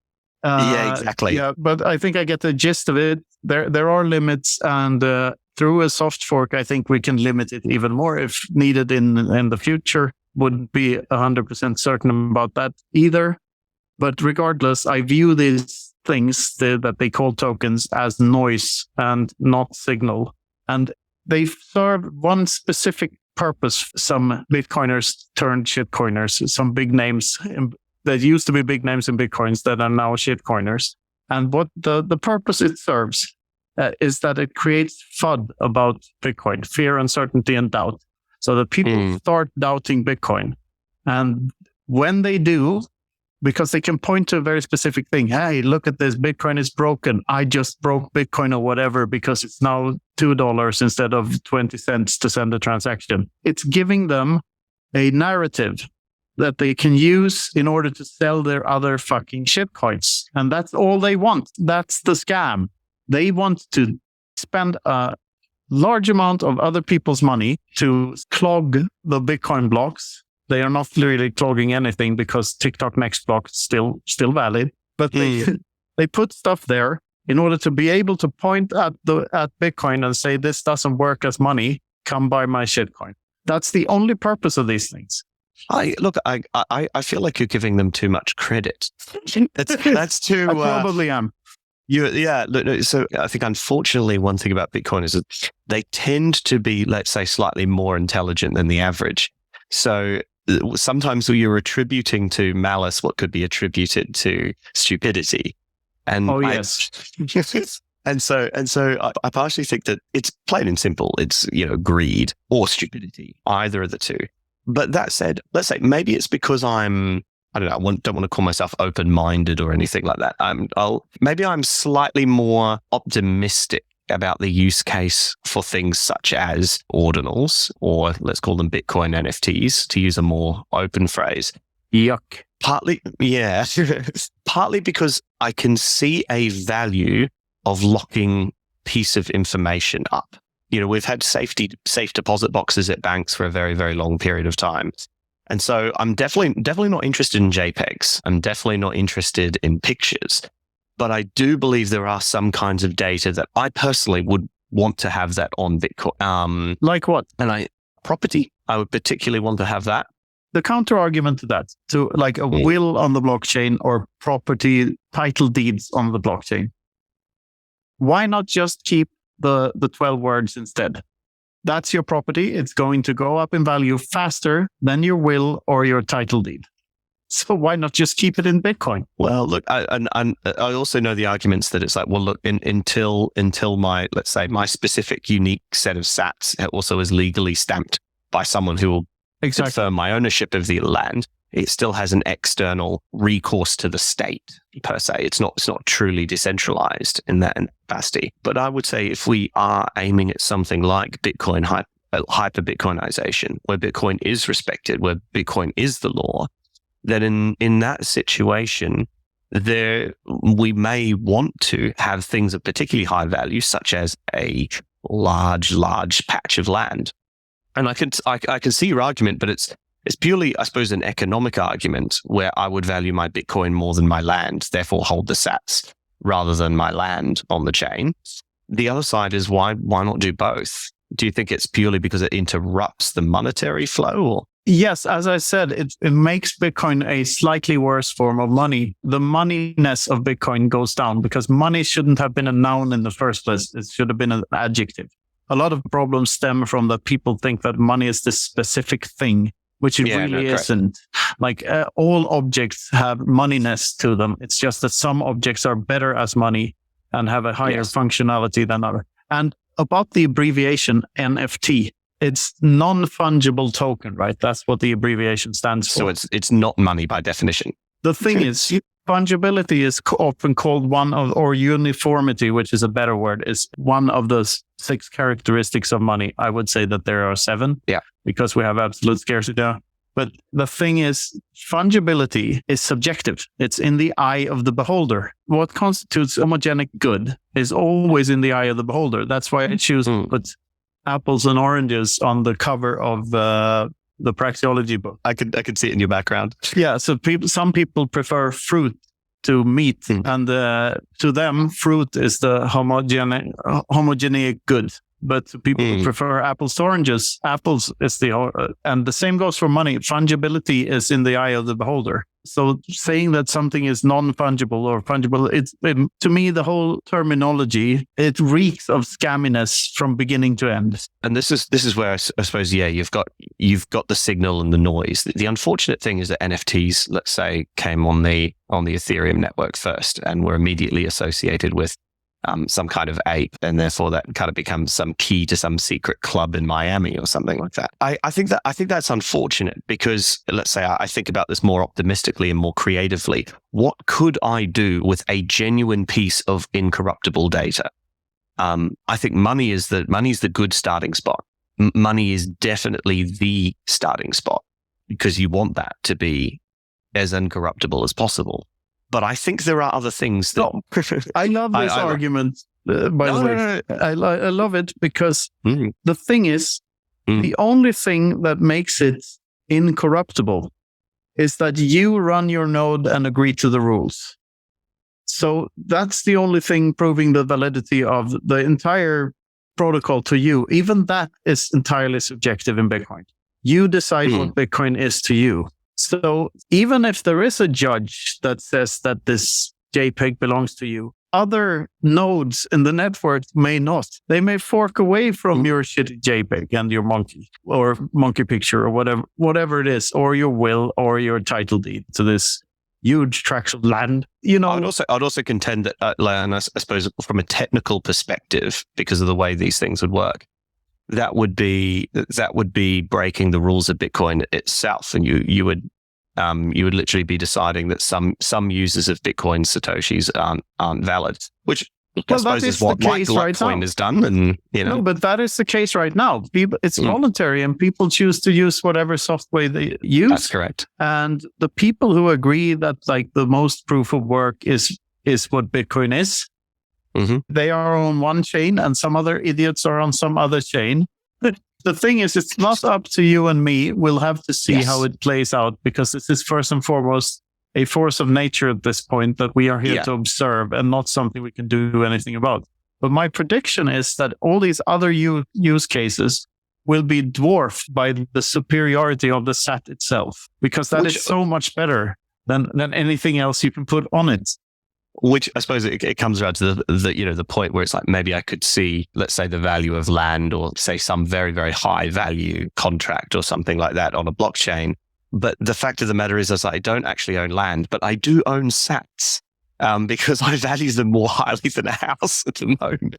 Yeah, exactly. Yeah, but I think I get the gist of it. There are limits, and through a soft fork, I think we can limit it even more if needed in the future. Wouldn't be 100% certain about that either. But regardless, I view these things that they call tokens as noise and not signal. And they serve one specific purpose. Some Bitcoiners turned shitcoiners, some big names that used to be big names in Bitcoins that are now shitcoiners. And what the purpose it serves is that it creates FUD about Bitcoin, fear, uncertainty, and doubt. So that people start doubting Bitcoin. And when they do, because they can point to a very specific thing. Hey, look at this. Bitcoin is broken. I just broke Bitcoin or whatever because it's now $2 instead of 20 cents to send a transaction. It's giving them a narrative that they can use in order to sell their other fucking shitcoins. And that's all they want. That's the scam. They want to spend a large amount of other people's money to clog the Bitcoin blocks. They are not really clogging anything because TikTok next block is still valid. But they put stuff there in order to be able to point at Bitcoin and say, this doesn't work as money. Come buy my shitcoin. That's the only purpose of these things. I feel like you're giving them too much credit. That's too. I probably am. So I think unfortunately one thing about Bitcoin is that they tend to be, let's say, slightly more intelligent than the average. So sometimes you're attributing to malice what could be attributed to stupidity. And And so I partially think that it's plain and simple. It's, greed or stupidity, either of the two. But that said, let's say maybe it's because I don't want to call myself open-minded or anything like that. Maybe I'm slightly more optimistic about the use case for things such as ordinals, or let's call them Bitcoin NFTs, to use a more open phrase. Yuck. Partly because I can see a value of locking piece of information up. We've had safe deposit boxes at banks for a very, very long period of time. And so I'm definitely not interested in JPEGs. I'm definitely not interested in pictures. But I do believe there are some kinds of data that I personally would want to have that on Bitcoin. Like what? Property. I would particularly want to have that. The counter argument to that, to like a will on the blockchain or property title deeds on the blockchain. Why not just keep the 12 words instead. That's your property. It's going to go up in value faster than your will or your title deed. So why not just keep it in Bitcoin? Well, look, I also know the arguments that it's like, well, look, until my, let's say, my specific unique set of sats also is legally stamped by someone who will confirm my ownership of the land, it still has an external recourse to the state per se. It's not truly decentralized in that capacity. But I would say if we are aiming at something like Bitcoin hyper-Bitcoinization, where Bitcoin is respected, where Bitcoin is the law, then in that situation, we may want to have things of particularly high value, such as a large patch of land. And I can see your argument, but it's purely, I suppose, an economic argument where I would value my Bitcoin more than my land, therefore hold the sats rather than my land on the chain. The other side is why not do both? Do you think it's purely because it interrupts the monetary flow? Or? Yes, as I said, it makes Bitcoin a slightly worse form of money. The moneyness of Bitcoin goes down because money shouldn't have been a noun in the first place. It should have been an adjective. A lot of problems stem from that people think that money is this specific thing, which it really isn't. Like all objects have moneyness to them. It's just that some objects are better as money and have a higher functionality than others. And about the abbreviation NFT, it's non-fungible token, right? That's what the abbreviation stands for. So it's not money by definition. The thing is, fungibility is often called one of, or uniformity, which is a better word, is one of the 6 characteristics of money. I would say that there are 7. Yeah. Because we have absolute scarcity. But the thing is, fungibility is subjective. It's in the eye of the beholder. What constitutes homogenic good is always in the eye of the beholder. That's why I choose to put apples and oranges on the cover of the praxeology book. I could see it in your background. Yeah, so some people prefer fruit to meat, and to them, fruit is the homogenic good. But to people who prefer apples to oranges, apples is and the same goes for money. Fungibility is in the eye of the beholder. So saying that something is non-fungible or fungible, to me, the whole terminology, it reeks of scamminess from beginning to end. And this is where I suppose, you've got the signal and the noise. The unfortunate thing is that NFTs, let's say, came on the Ethereum network first and were immediately associated with some kind of ape, and therefore that kind of becomes some key to some secret club in Miami or something like that. I think that's unfortunate because, let's say, I think about this more optimistically and more creatively. What could I do with a genuine piece of incorruptible data? I think money is the good starting spot. Money is definitely the starting spot because you want that to be as incorruptible as possible. But I think there are other things that... I love this argument, by the way. No. I love it because the thing is, the only thing that makes it incorruptible is that you run your node and agree to the rules. So that's the only thing proving the validity of the entire protocol to you. Even that is entirely subjective in Bitcoin. You decide what Bitcoin is to you. So even if there is a judge that says that this JPEG belongs to you, other nodes in the network may not. They may fork away from your shitty JPEG and your monkey picture or whatever it is, or your will or your title deed to this huge tract of land. I'd also contend that, and I suppose from a technical perspective, because of the way these things would work, that would be breaking the rules of Bitcoin itself, and you would literally be deciding that some users of Bitcoin Satoshis aren't valid, which I suppose is what Litecoin has done. And no, but that is the case right now. It's voluntary, and people choose to use whatever software they use. That's correct. And the people who agree that like the most proof of work is what Bitcoin is. They are on one chain and some other idiots are on some other chain. The thing is, it's not up to you and me. We'll have to see how it plays out because this is first and foremost a force of nature at this point that we are here to observe and not something we can do anything about. But my prediction is that all these other use cases will be dwarfed by the superiority of the SAT itself because that is so much better than anything else you can put on it. Which I suppose it comes around to the point where it's like, maybe I could see, let's say, the value of land, or say some very, very high value contract or something like that on a blockchain. But the fact of the matter is I don't actually own land, but I do own sats, because I value them more highly than a house at the moment.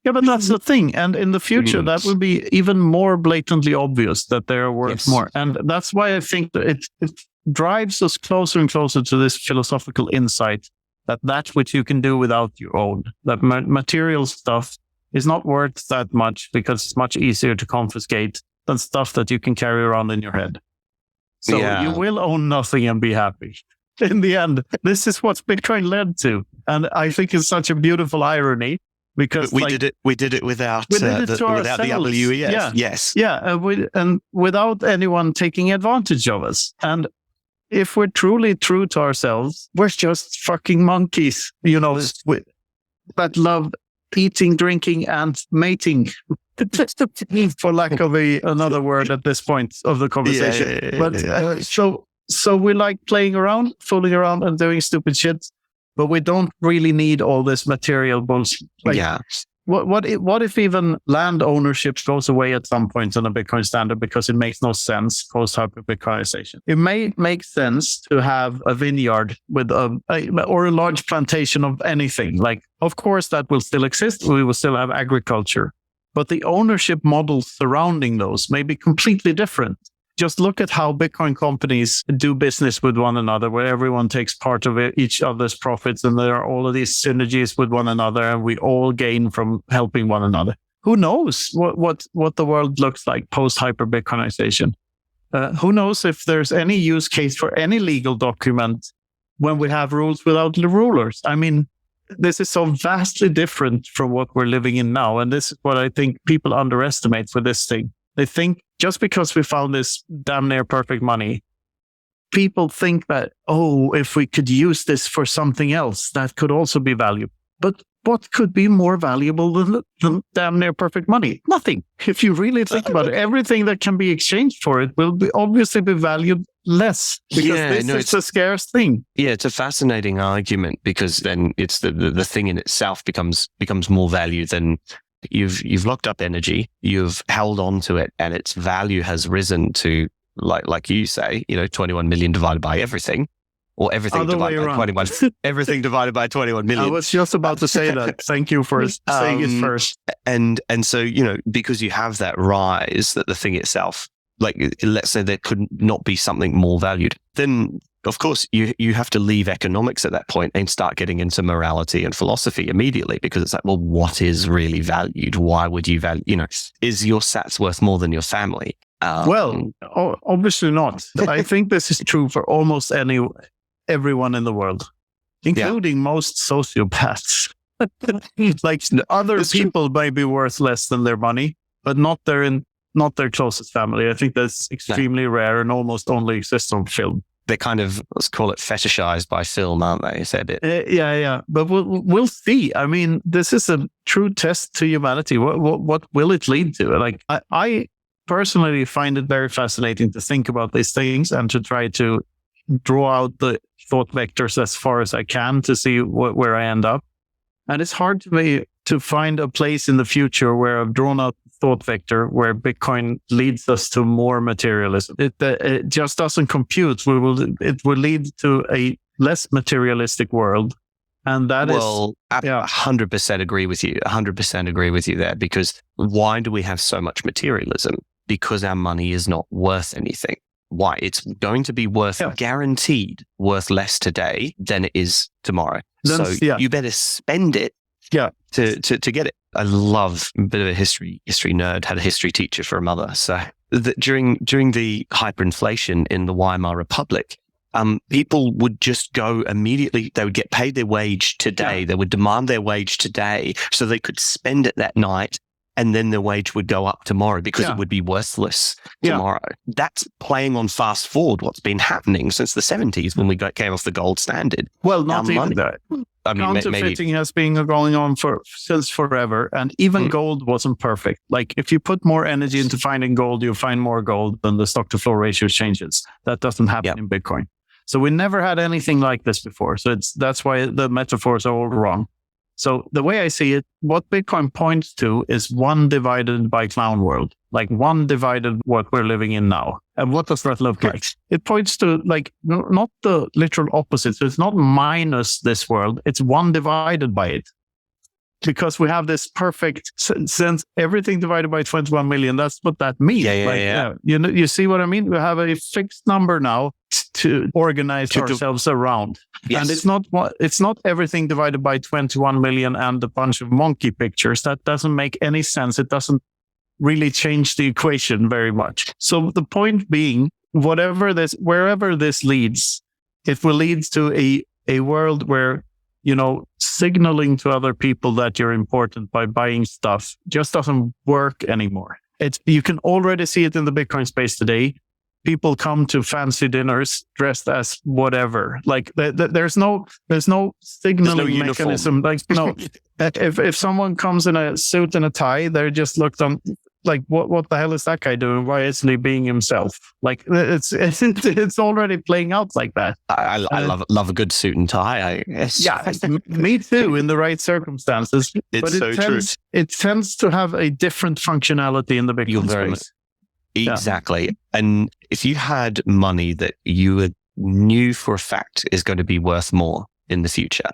Yeah, but that's the thing. And in the future, that will be even more blatantly obvious that they are worth more. And that's why I think that it drives us closer and closer to this philosophical insight that which you can do without your own, that material stuff is not worth that much because it's much easier to confiscate than stuff that you can carry around in your head. So you will own nothing and be happy. In the end, this is what Bitcoin led to. And I think it's such a beautiful irony, because we did it without without the WEF. Yeah. Yes. Yeah. And without anyone taking advantage of us. And if we're truly true to ourselves, we're just fucking monkeys, that love eating, drinking, and mating, for lack of another word at this point of the conversation. So we like playing around, fooling around, and doing stupid shit, but we don't really need all this material bullshit. What if even land ownership goes away at some point on a Bitcoin standard because it makes no sense post Hyperbitcoinization? It may make sense to have a vineyard with or a large plantation of anything. Like, of course, that will still exist. We will still have agriculture, but the ownership models surrounding those may be completely different. Just look at how Bitcoin companies do business with one another, where everyone takes part of each other's profits, and there are all of these synergies with one another, and we all gain from helping one another. Who knows what the world looks like post Hyperbitcoinization? Who knows if there's any use case for any legal document when we have rules without the rulers? I mean, this is so vastly different from what we're living in now, and this is what I think people underestimate with this thing. They think just because we found this damn near perfect money, people think that, if we could use this for something else, that could also be valuable. But what could be more valuable than damn near perfect money? Nothing. If you really think about it, everything that can be exchanged for it will obviously be valued less, because it's a scarce thing. Yeah, it's a fascinating argument, because then it's the thing in itself becomes more value than... You've locked up energy, you've held on to it, and its value has risen to, like you say, 21 million divided by everything, or everything divided by 21. Everything divided by 21 million. I was just about to say that. Thank you for saying it first. And so, because you have that rise, that the thing itself, like, let's say there could not be something more valued, then of course you have to leave economics at that point and start getting into morality and philosophy immediately, because it's like, well, what is really valued? Why would you value, is your sats worth more than your family? Well, obviously not. I think this is true for almost everyone in the world, including most sociopaths. Like, other people may be worth less than their money, but not their closest family. I think that's extremely rare and almost only exists on film. They're kind of, let's call it, fetishized by film, aren't they? Is that it? Yeah. But we'll see. I mean, this is a true test to humanity. What will it lead to? Like, I personally find it very fascinating to think about these things and to try to draw out the thought vectors as far as I can to see where I end up. And it's hard to me to find a place in the future where I've drawn out thought vector where Bitcoin leads us to more materialism. It just doesn't compute. It will lead to a less materialistic world. And that is... Well, I 100% agree with you. 100% agree with you there, because why do we have so much materialism? Because our money is not worth anything. Why? It's going to be guaranteed worth less today than it is tomorrow. You better spend it to get it. I love a bit of a history nerd, had a history teacher for a mother. So during the hyperinflation in the Weimar Republic, people would just go immediately. They would get paid their wage today. Yeah. They would demand their wage today so they could spend it that night, and then their wage would go up tomorrow because it would be worthless tomorrow. That's playing on fast forward what's been happening since the 70s when we came off the gold standard. Well, not even that. I mean, counterfeiting has been going on since forever, and even gold wasn't perfect. Like, if you put more energy into finding gold, you'll find more gold, then the stock to flow ratio changes. That doesn't happen in Bitcoin. So we never had anything like this before. So that's why the metaphors are all wrong. So the way I see it, what Bitcoin points to is one divided by clown world, like one divided what we're living in now. And what does that look like? It points to like not the literal opposite. So it's not minus this world. It's one divided by it. Because we have this perfect sense, everything divided by 21 million. That's what that means. Yeah. You see what I mean? We have a fixed number now to organize ourselves around. Yes. And it's not everything divided by 21 million and a bunch of monkey pictures. That doesn't make any sense. It doesn't really change the equation very much. So the point being, wherever this leads, it will lead to a world where, signaling to other people that you're important by buying stuff just doesn't work anymore. You can already see it in the Bitcoin space today. People come to fancy dinners dressed as whatever. Like there's no signaling mechanism. Like no, if someone comes in a suit and a tie, they're just looked on like what the hell is that guy doing? Why isn't he being himself? Like it's already playing out like that. I love a good suit and tie. Yeah, me too. In the right circumstances, True. It tends to have a different functionality in the Bitcoin space. Exactly. Yeah. And if you had money that you knew for a fact is going to be worth more in the future,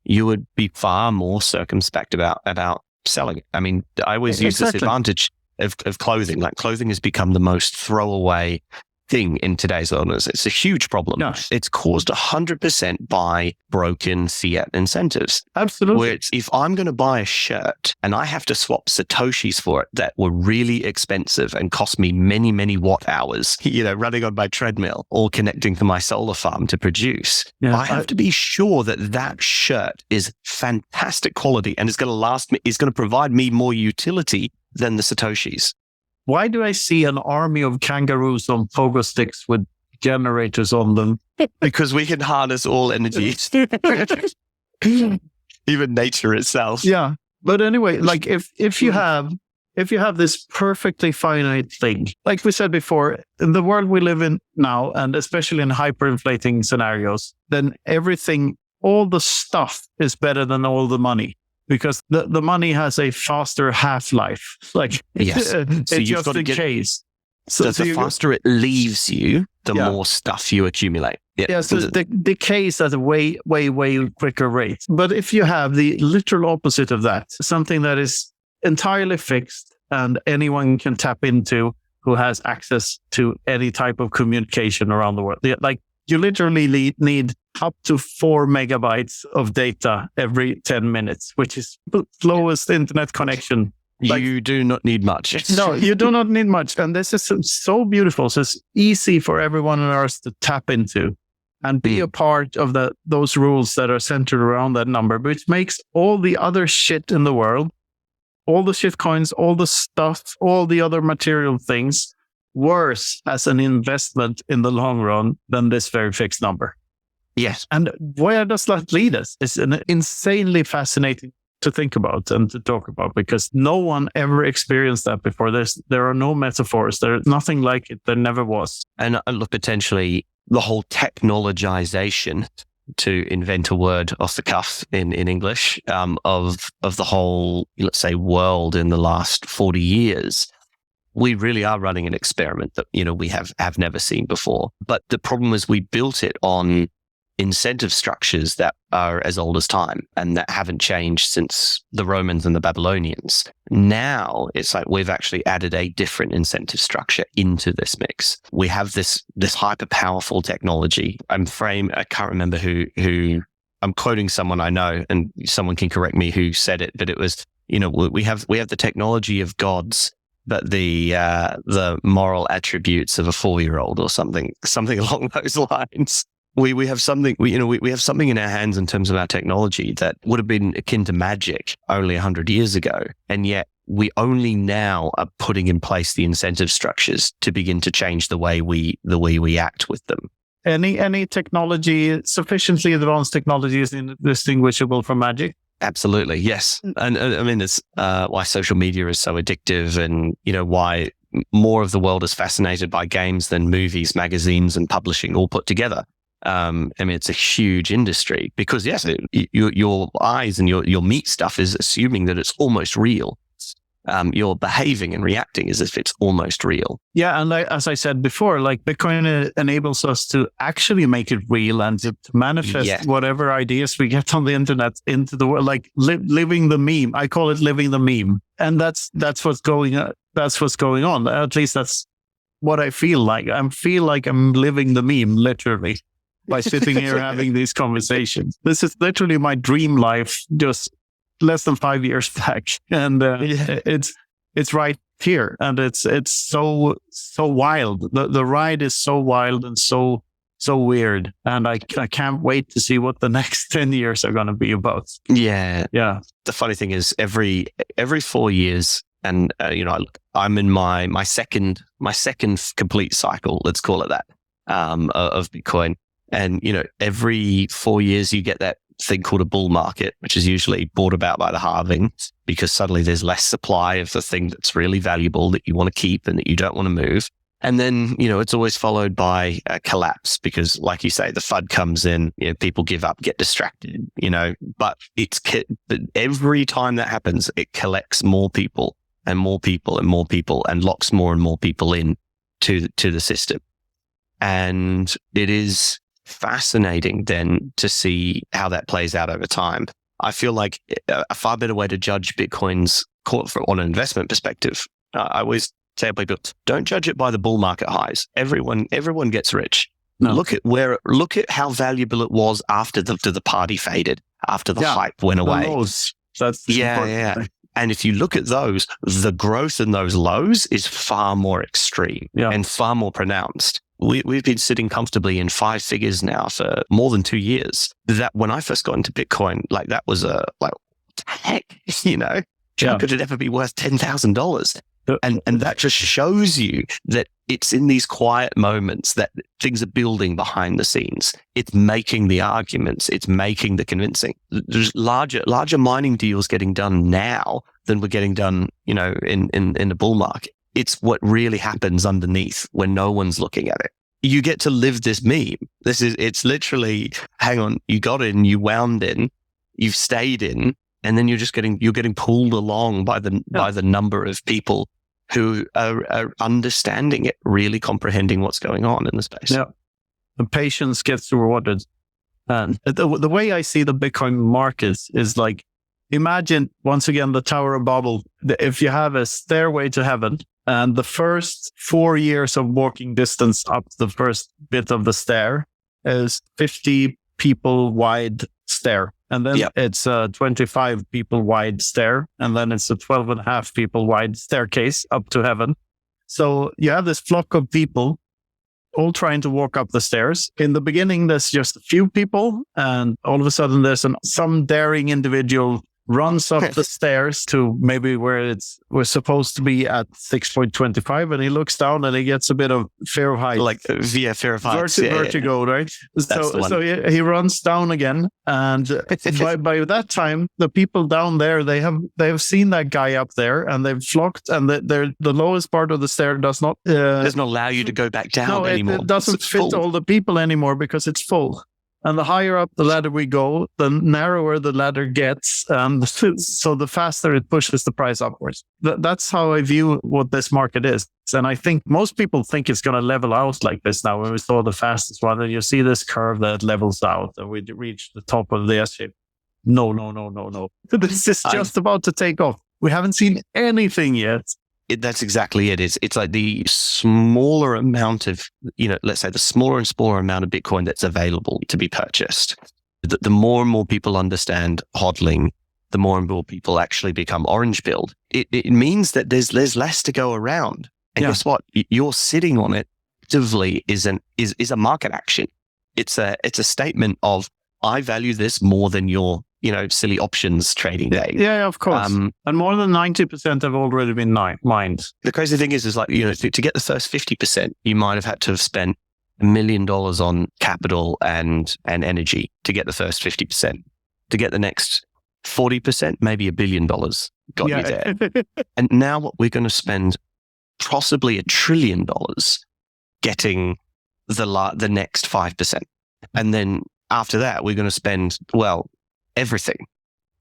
you would be far more circumspect about selling it. I mean, I always use this advantage of clothing. Like clothing has become the most throwaway thing in today's world. It's a huge problem. No. It's caused 100% by broken fiat incentives. Absolutely. Where if I'm going to buy a shirt and I have to swap Satoshis for it that were really expensive and cost me many, many watt hours, running on my treadmill or connecting to my solar farm to produce, I have to be sure that shirt is fantastic quality and is going to last me, is going to provide me more utility than the Satoshis. Why do I see an army of kangaroos on pogo sticks with generators on them? Because we can harness all energies. Even nature itself. Yeah. But anyway, like if you have this perfectly finite thing, like we said before, in the world we live in now, and especially in hyperinflating scenarios, then all the stuff is better than all the money. Because the money has a faster half-life. Like, yes. It's just in case. So the faster it leaves you, the more stuff you accumulate. Yeah, so it decays at a way, way, way quicker rate. But if you have the literal opposite of that, something that is entirely fixed and anyone can tap into who has access to any type of communication around the world. Like, you literally need up to 4 megabytes of data every 10 minutes, which is the slowest internet connection. You do not need much. No, you do not need much. And this is so beautiful. So it's easy for everyone on Earth to tap into and be a part of those rules that are centered around that number, which makes all the other shit in the world, all the shit coins, all the stuff, all the other material things, worse as an investment in the long run than this very fixed number. Yes. And where does that lead us? It's insanely fascinating to think about and to talk about, because no one ever experienced that before. There are no metaphors. There's nothing like it. There never was. And look, potentially the whole technologization, to invent a word off the cuff in English, of the whole, let's say, world in the last 40 years. We really are running an experiment that, we have never seen before. But the problem is we built it on incentive structures that are as old as time and that haven't changed since the Romans and the Babylonians. Now it's like we've actually added a different incentive structure into this mix. We have this hyper powerful technology. I can't remember who I'm quoting someone I know, and someone can correct me who said it, but it was, we have the technology of gods, but the moral attributes of a 4-year-old or something along those lines. We have something, we have something in our hands in terms of our technology that would have been akin to magic only 100 years ago. And yet we only now are putting in place the incentive structures to begin to change the way we act with them. Any technology, sufficiently advanced technology, is indistinguishable from magic? Absolutely, yes. And I mean, it's why social media is so addictive, and why more of the world is fascinated by games than movies, magazines, and publishing all put together. I mean, it's a huge industry because yes, your eyes and your meat stuff is assuming that it's almost real. You're behaving and reacting as if it's almost real. Yeah, and as I said before, like Bitcoin enables us to actually make it real and to manifest whatever ideas we get on the internet into the world, like living the meme. I call it living the meme, and that's what's going on. That's what's going on. At least that's what I feel like. I feel like I'm living the meme, literally, by sitting here having these conversations. This is literally my dream life, just less than 5 years back, and it's right here, and it's so wild. The ride is so wild and so weird, and I can't wait to see what the next 10 years are going to be about. Yeah. The funny thing is, every 4 years, and I'm in my second complete cycle. Let's call it that, of Bitcoin, and every 4 years you get that thing called a bull market, which is usually brought about by the halving, because suddenly there's less supply of the thing that's really valuable that you want to keep and that you don't want to move. And then, it's always followed by a collapse because, like you say, the FUD comes in, people give up, get distracted, but but every time that happens, it collects more people and more people and more people and locks more and more people in to the system. And it is fascinating then to see how that plays out over time. I feel like a far better way to judge Bitcoin's on an investment perspective. I always tell people, don't judge it by the bull market highs. Everyone gets rich. No. Look at how valuable it was after the party faded, after the hype went away. That's yeah. And if you look at those, the growth in those lows is far more extreme and far more pronounced. We've been sitting comfortably in 5 figures now for more than 2 years. That when I first got into Bitcoin, like that was what the heck, how could it ever be worth $10,000? And that just shows you that it's in these quiet moments that things are building behind the scenes. It's making the arguments. It's making the convincing. There's larger mining deals getting done now than were getting done, in the bull market. It's what really happens underneath when no one's looking at it. You get to live this meme. It's literally, hang on, you got in, you wound in, you've stayed in, and then you're getting pulled along by the number of people who are understanding it, really comprehending what's going on in the space. Yeah. The patience gets rewarded. And the way I see the Bitcoin market is like, imagine once again the Tower of Babel. If you have a stairway to heaven, and the first 4 years of walking distance up the first bit of the stair is 50 people wide stair. And then it's a 25 people wide stair. And then it's a 12.5 people wide staircase up to heaven. So you have this flock of people all trying to walk up the stairs. In the beginning, there's just a few people. And all of a sudden, there's some daring individual runs up the stairs to maybe where we're supposed to be at 6.25, and he looks down and he gets a bit of fear of heights. Fear of heights. Vertigo, right? So he runs down again, and by that time, the people down there, they have seen that guy up there, and they've flocked, and the lowest part of the stair does not allow you to go back down anymore. It doesn't fit all the people anymore because it's full. And the higher up the ladder we go, the narrower the ladder gets. So the faster it pushes the price upwards. That's how I view what this market is. And I think most people think it's going to level out like this now. When we saw the fastest one, and you see this curve that levels out and we reach the top of the S-shape. No. This is just about to take off. We haven't seen anything yet. That's exactly it. It's like the smaller amount of, let's say the smaller and smaller amount of Bitcoin that's available to be purchased. The more and more people understand hodling, the more and more people actually become orange billed. It means that there's less to go around. And guess what? You're sitting on it actively is a market action. It's a statement of, I value this more than your silly options trading day. Yeah, of course. And more than 90% have already been mined. The crazy thing is like, to get the first 50%, you might have had to have spent $1 million on capital and energy to get the first 50%. To get the next 40%, maybe $1 billion got you there. And now what we're going to spend possibly $1 trillion getting the next 5%. And then after that, we're going to spend, well, everything.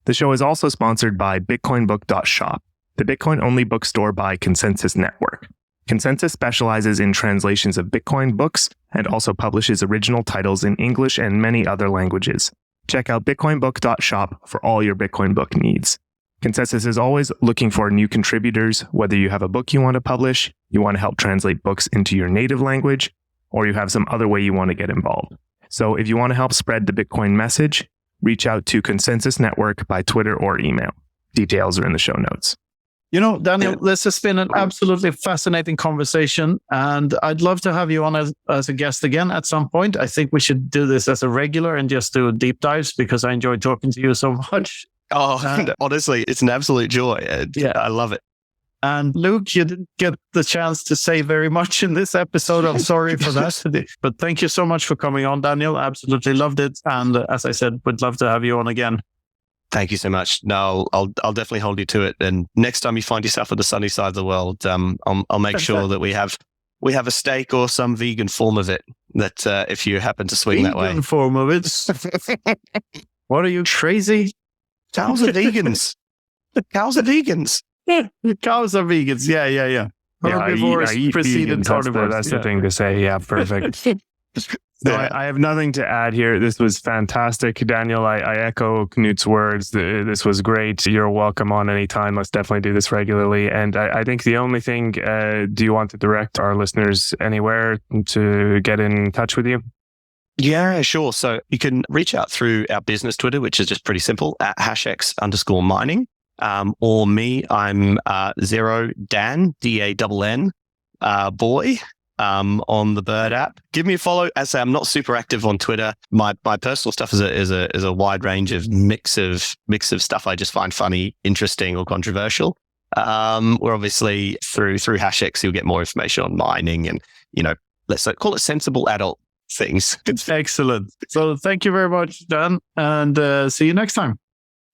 The show is also sponsored by bitcoinbook.shop, the Bitcoin-only bookstore by Konsensus Network. Konsensus specializes in translations of Bitcoin books and also publishes original titles in English and many other languages. Check out bitcoinbook.shop for all your Bitcoin book needs. Konsensus is always looking for new contributors, whether you have a book you want to publish, you want to help translate books into your native language, or you have some other way you want to get involved. So if you want to help spread the Bitcoin message, reach out to Konsensus Network by Twitter or email. Details are in the show notes. Daniel, this has been an absolutely fascinating conversation, and I'd love to have you on as a guest again at some point. I think we should do this as a regular and just do deep dives because I enjoy talking to you so much. Honestly, it's an absolute joy. I love it. And Luke, you didn't get the chance to say very much in this episode. I'm sorry for that. But thank you so much for coming on, Daniel. Absolutely loved it. And as I said, would love to have you on again. Thank you so much. No, I'll definitely hold you to it. And next time you find yourself on the sunny side of the world, I'll make sure that we have a steak or some vegan form of it. That if you happen to swing that way, vegan form of it. What are you, crazy? Cows are vegans. Cows are vegans. Cows are vegans. Yeah. Herbivores preceded carnivores. That's the thing to say. Yeah, perfect. So I have nothing to add here. This was fantastic. Daniel, I echo Knut's words. This was great. You're welcome on anytime. Let's definitely do this regularly. And I think the only thing, do you want to direct our listeners anywhere to get in touch with you? Yeah, sure. So you can reach out through our business Twitter, which is just pretty simple, at @HashX_mining. Or me, I'm Zero Dan, DANN, boy. On the Bird app. Give me a follow. As I say, I'm not super active on Twitter. My personal stuff is a wide range of mix of stuff I just find funny, interesting, or controversial. We're obviously through HashX, you'll get more information on mining and, let's call it sensible adult things. Excellent. So thank you very much, Dan, and see you next time.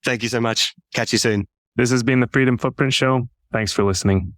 Thank you so much. Catch you soon. This has been the Freedom Footprint Show. Thanks for listening.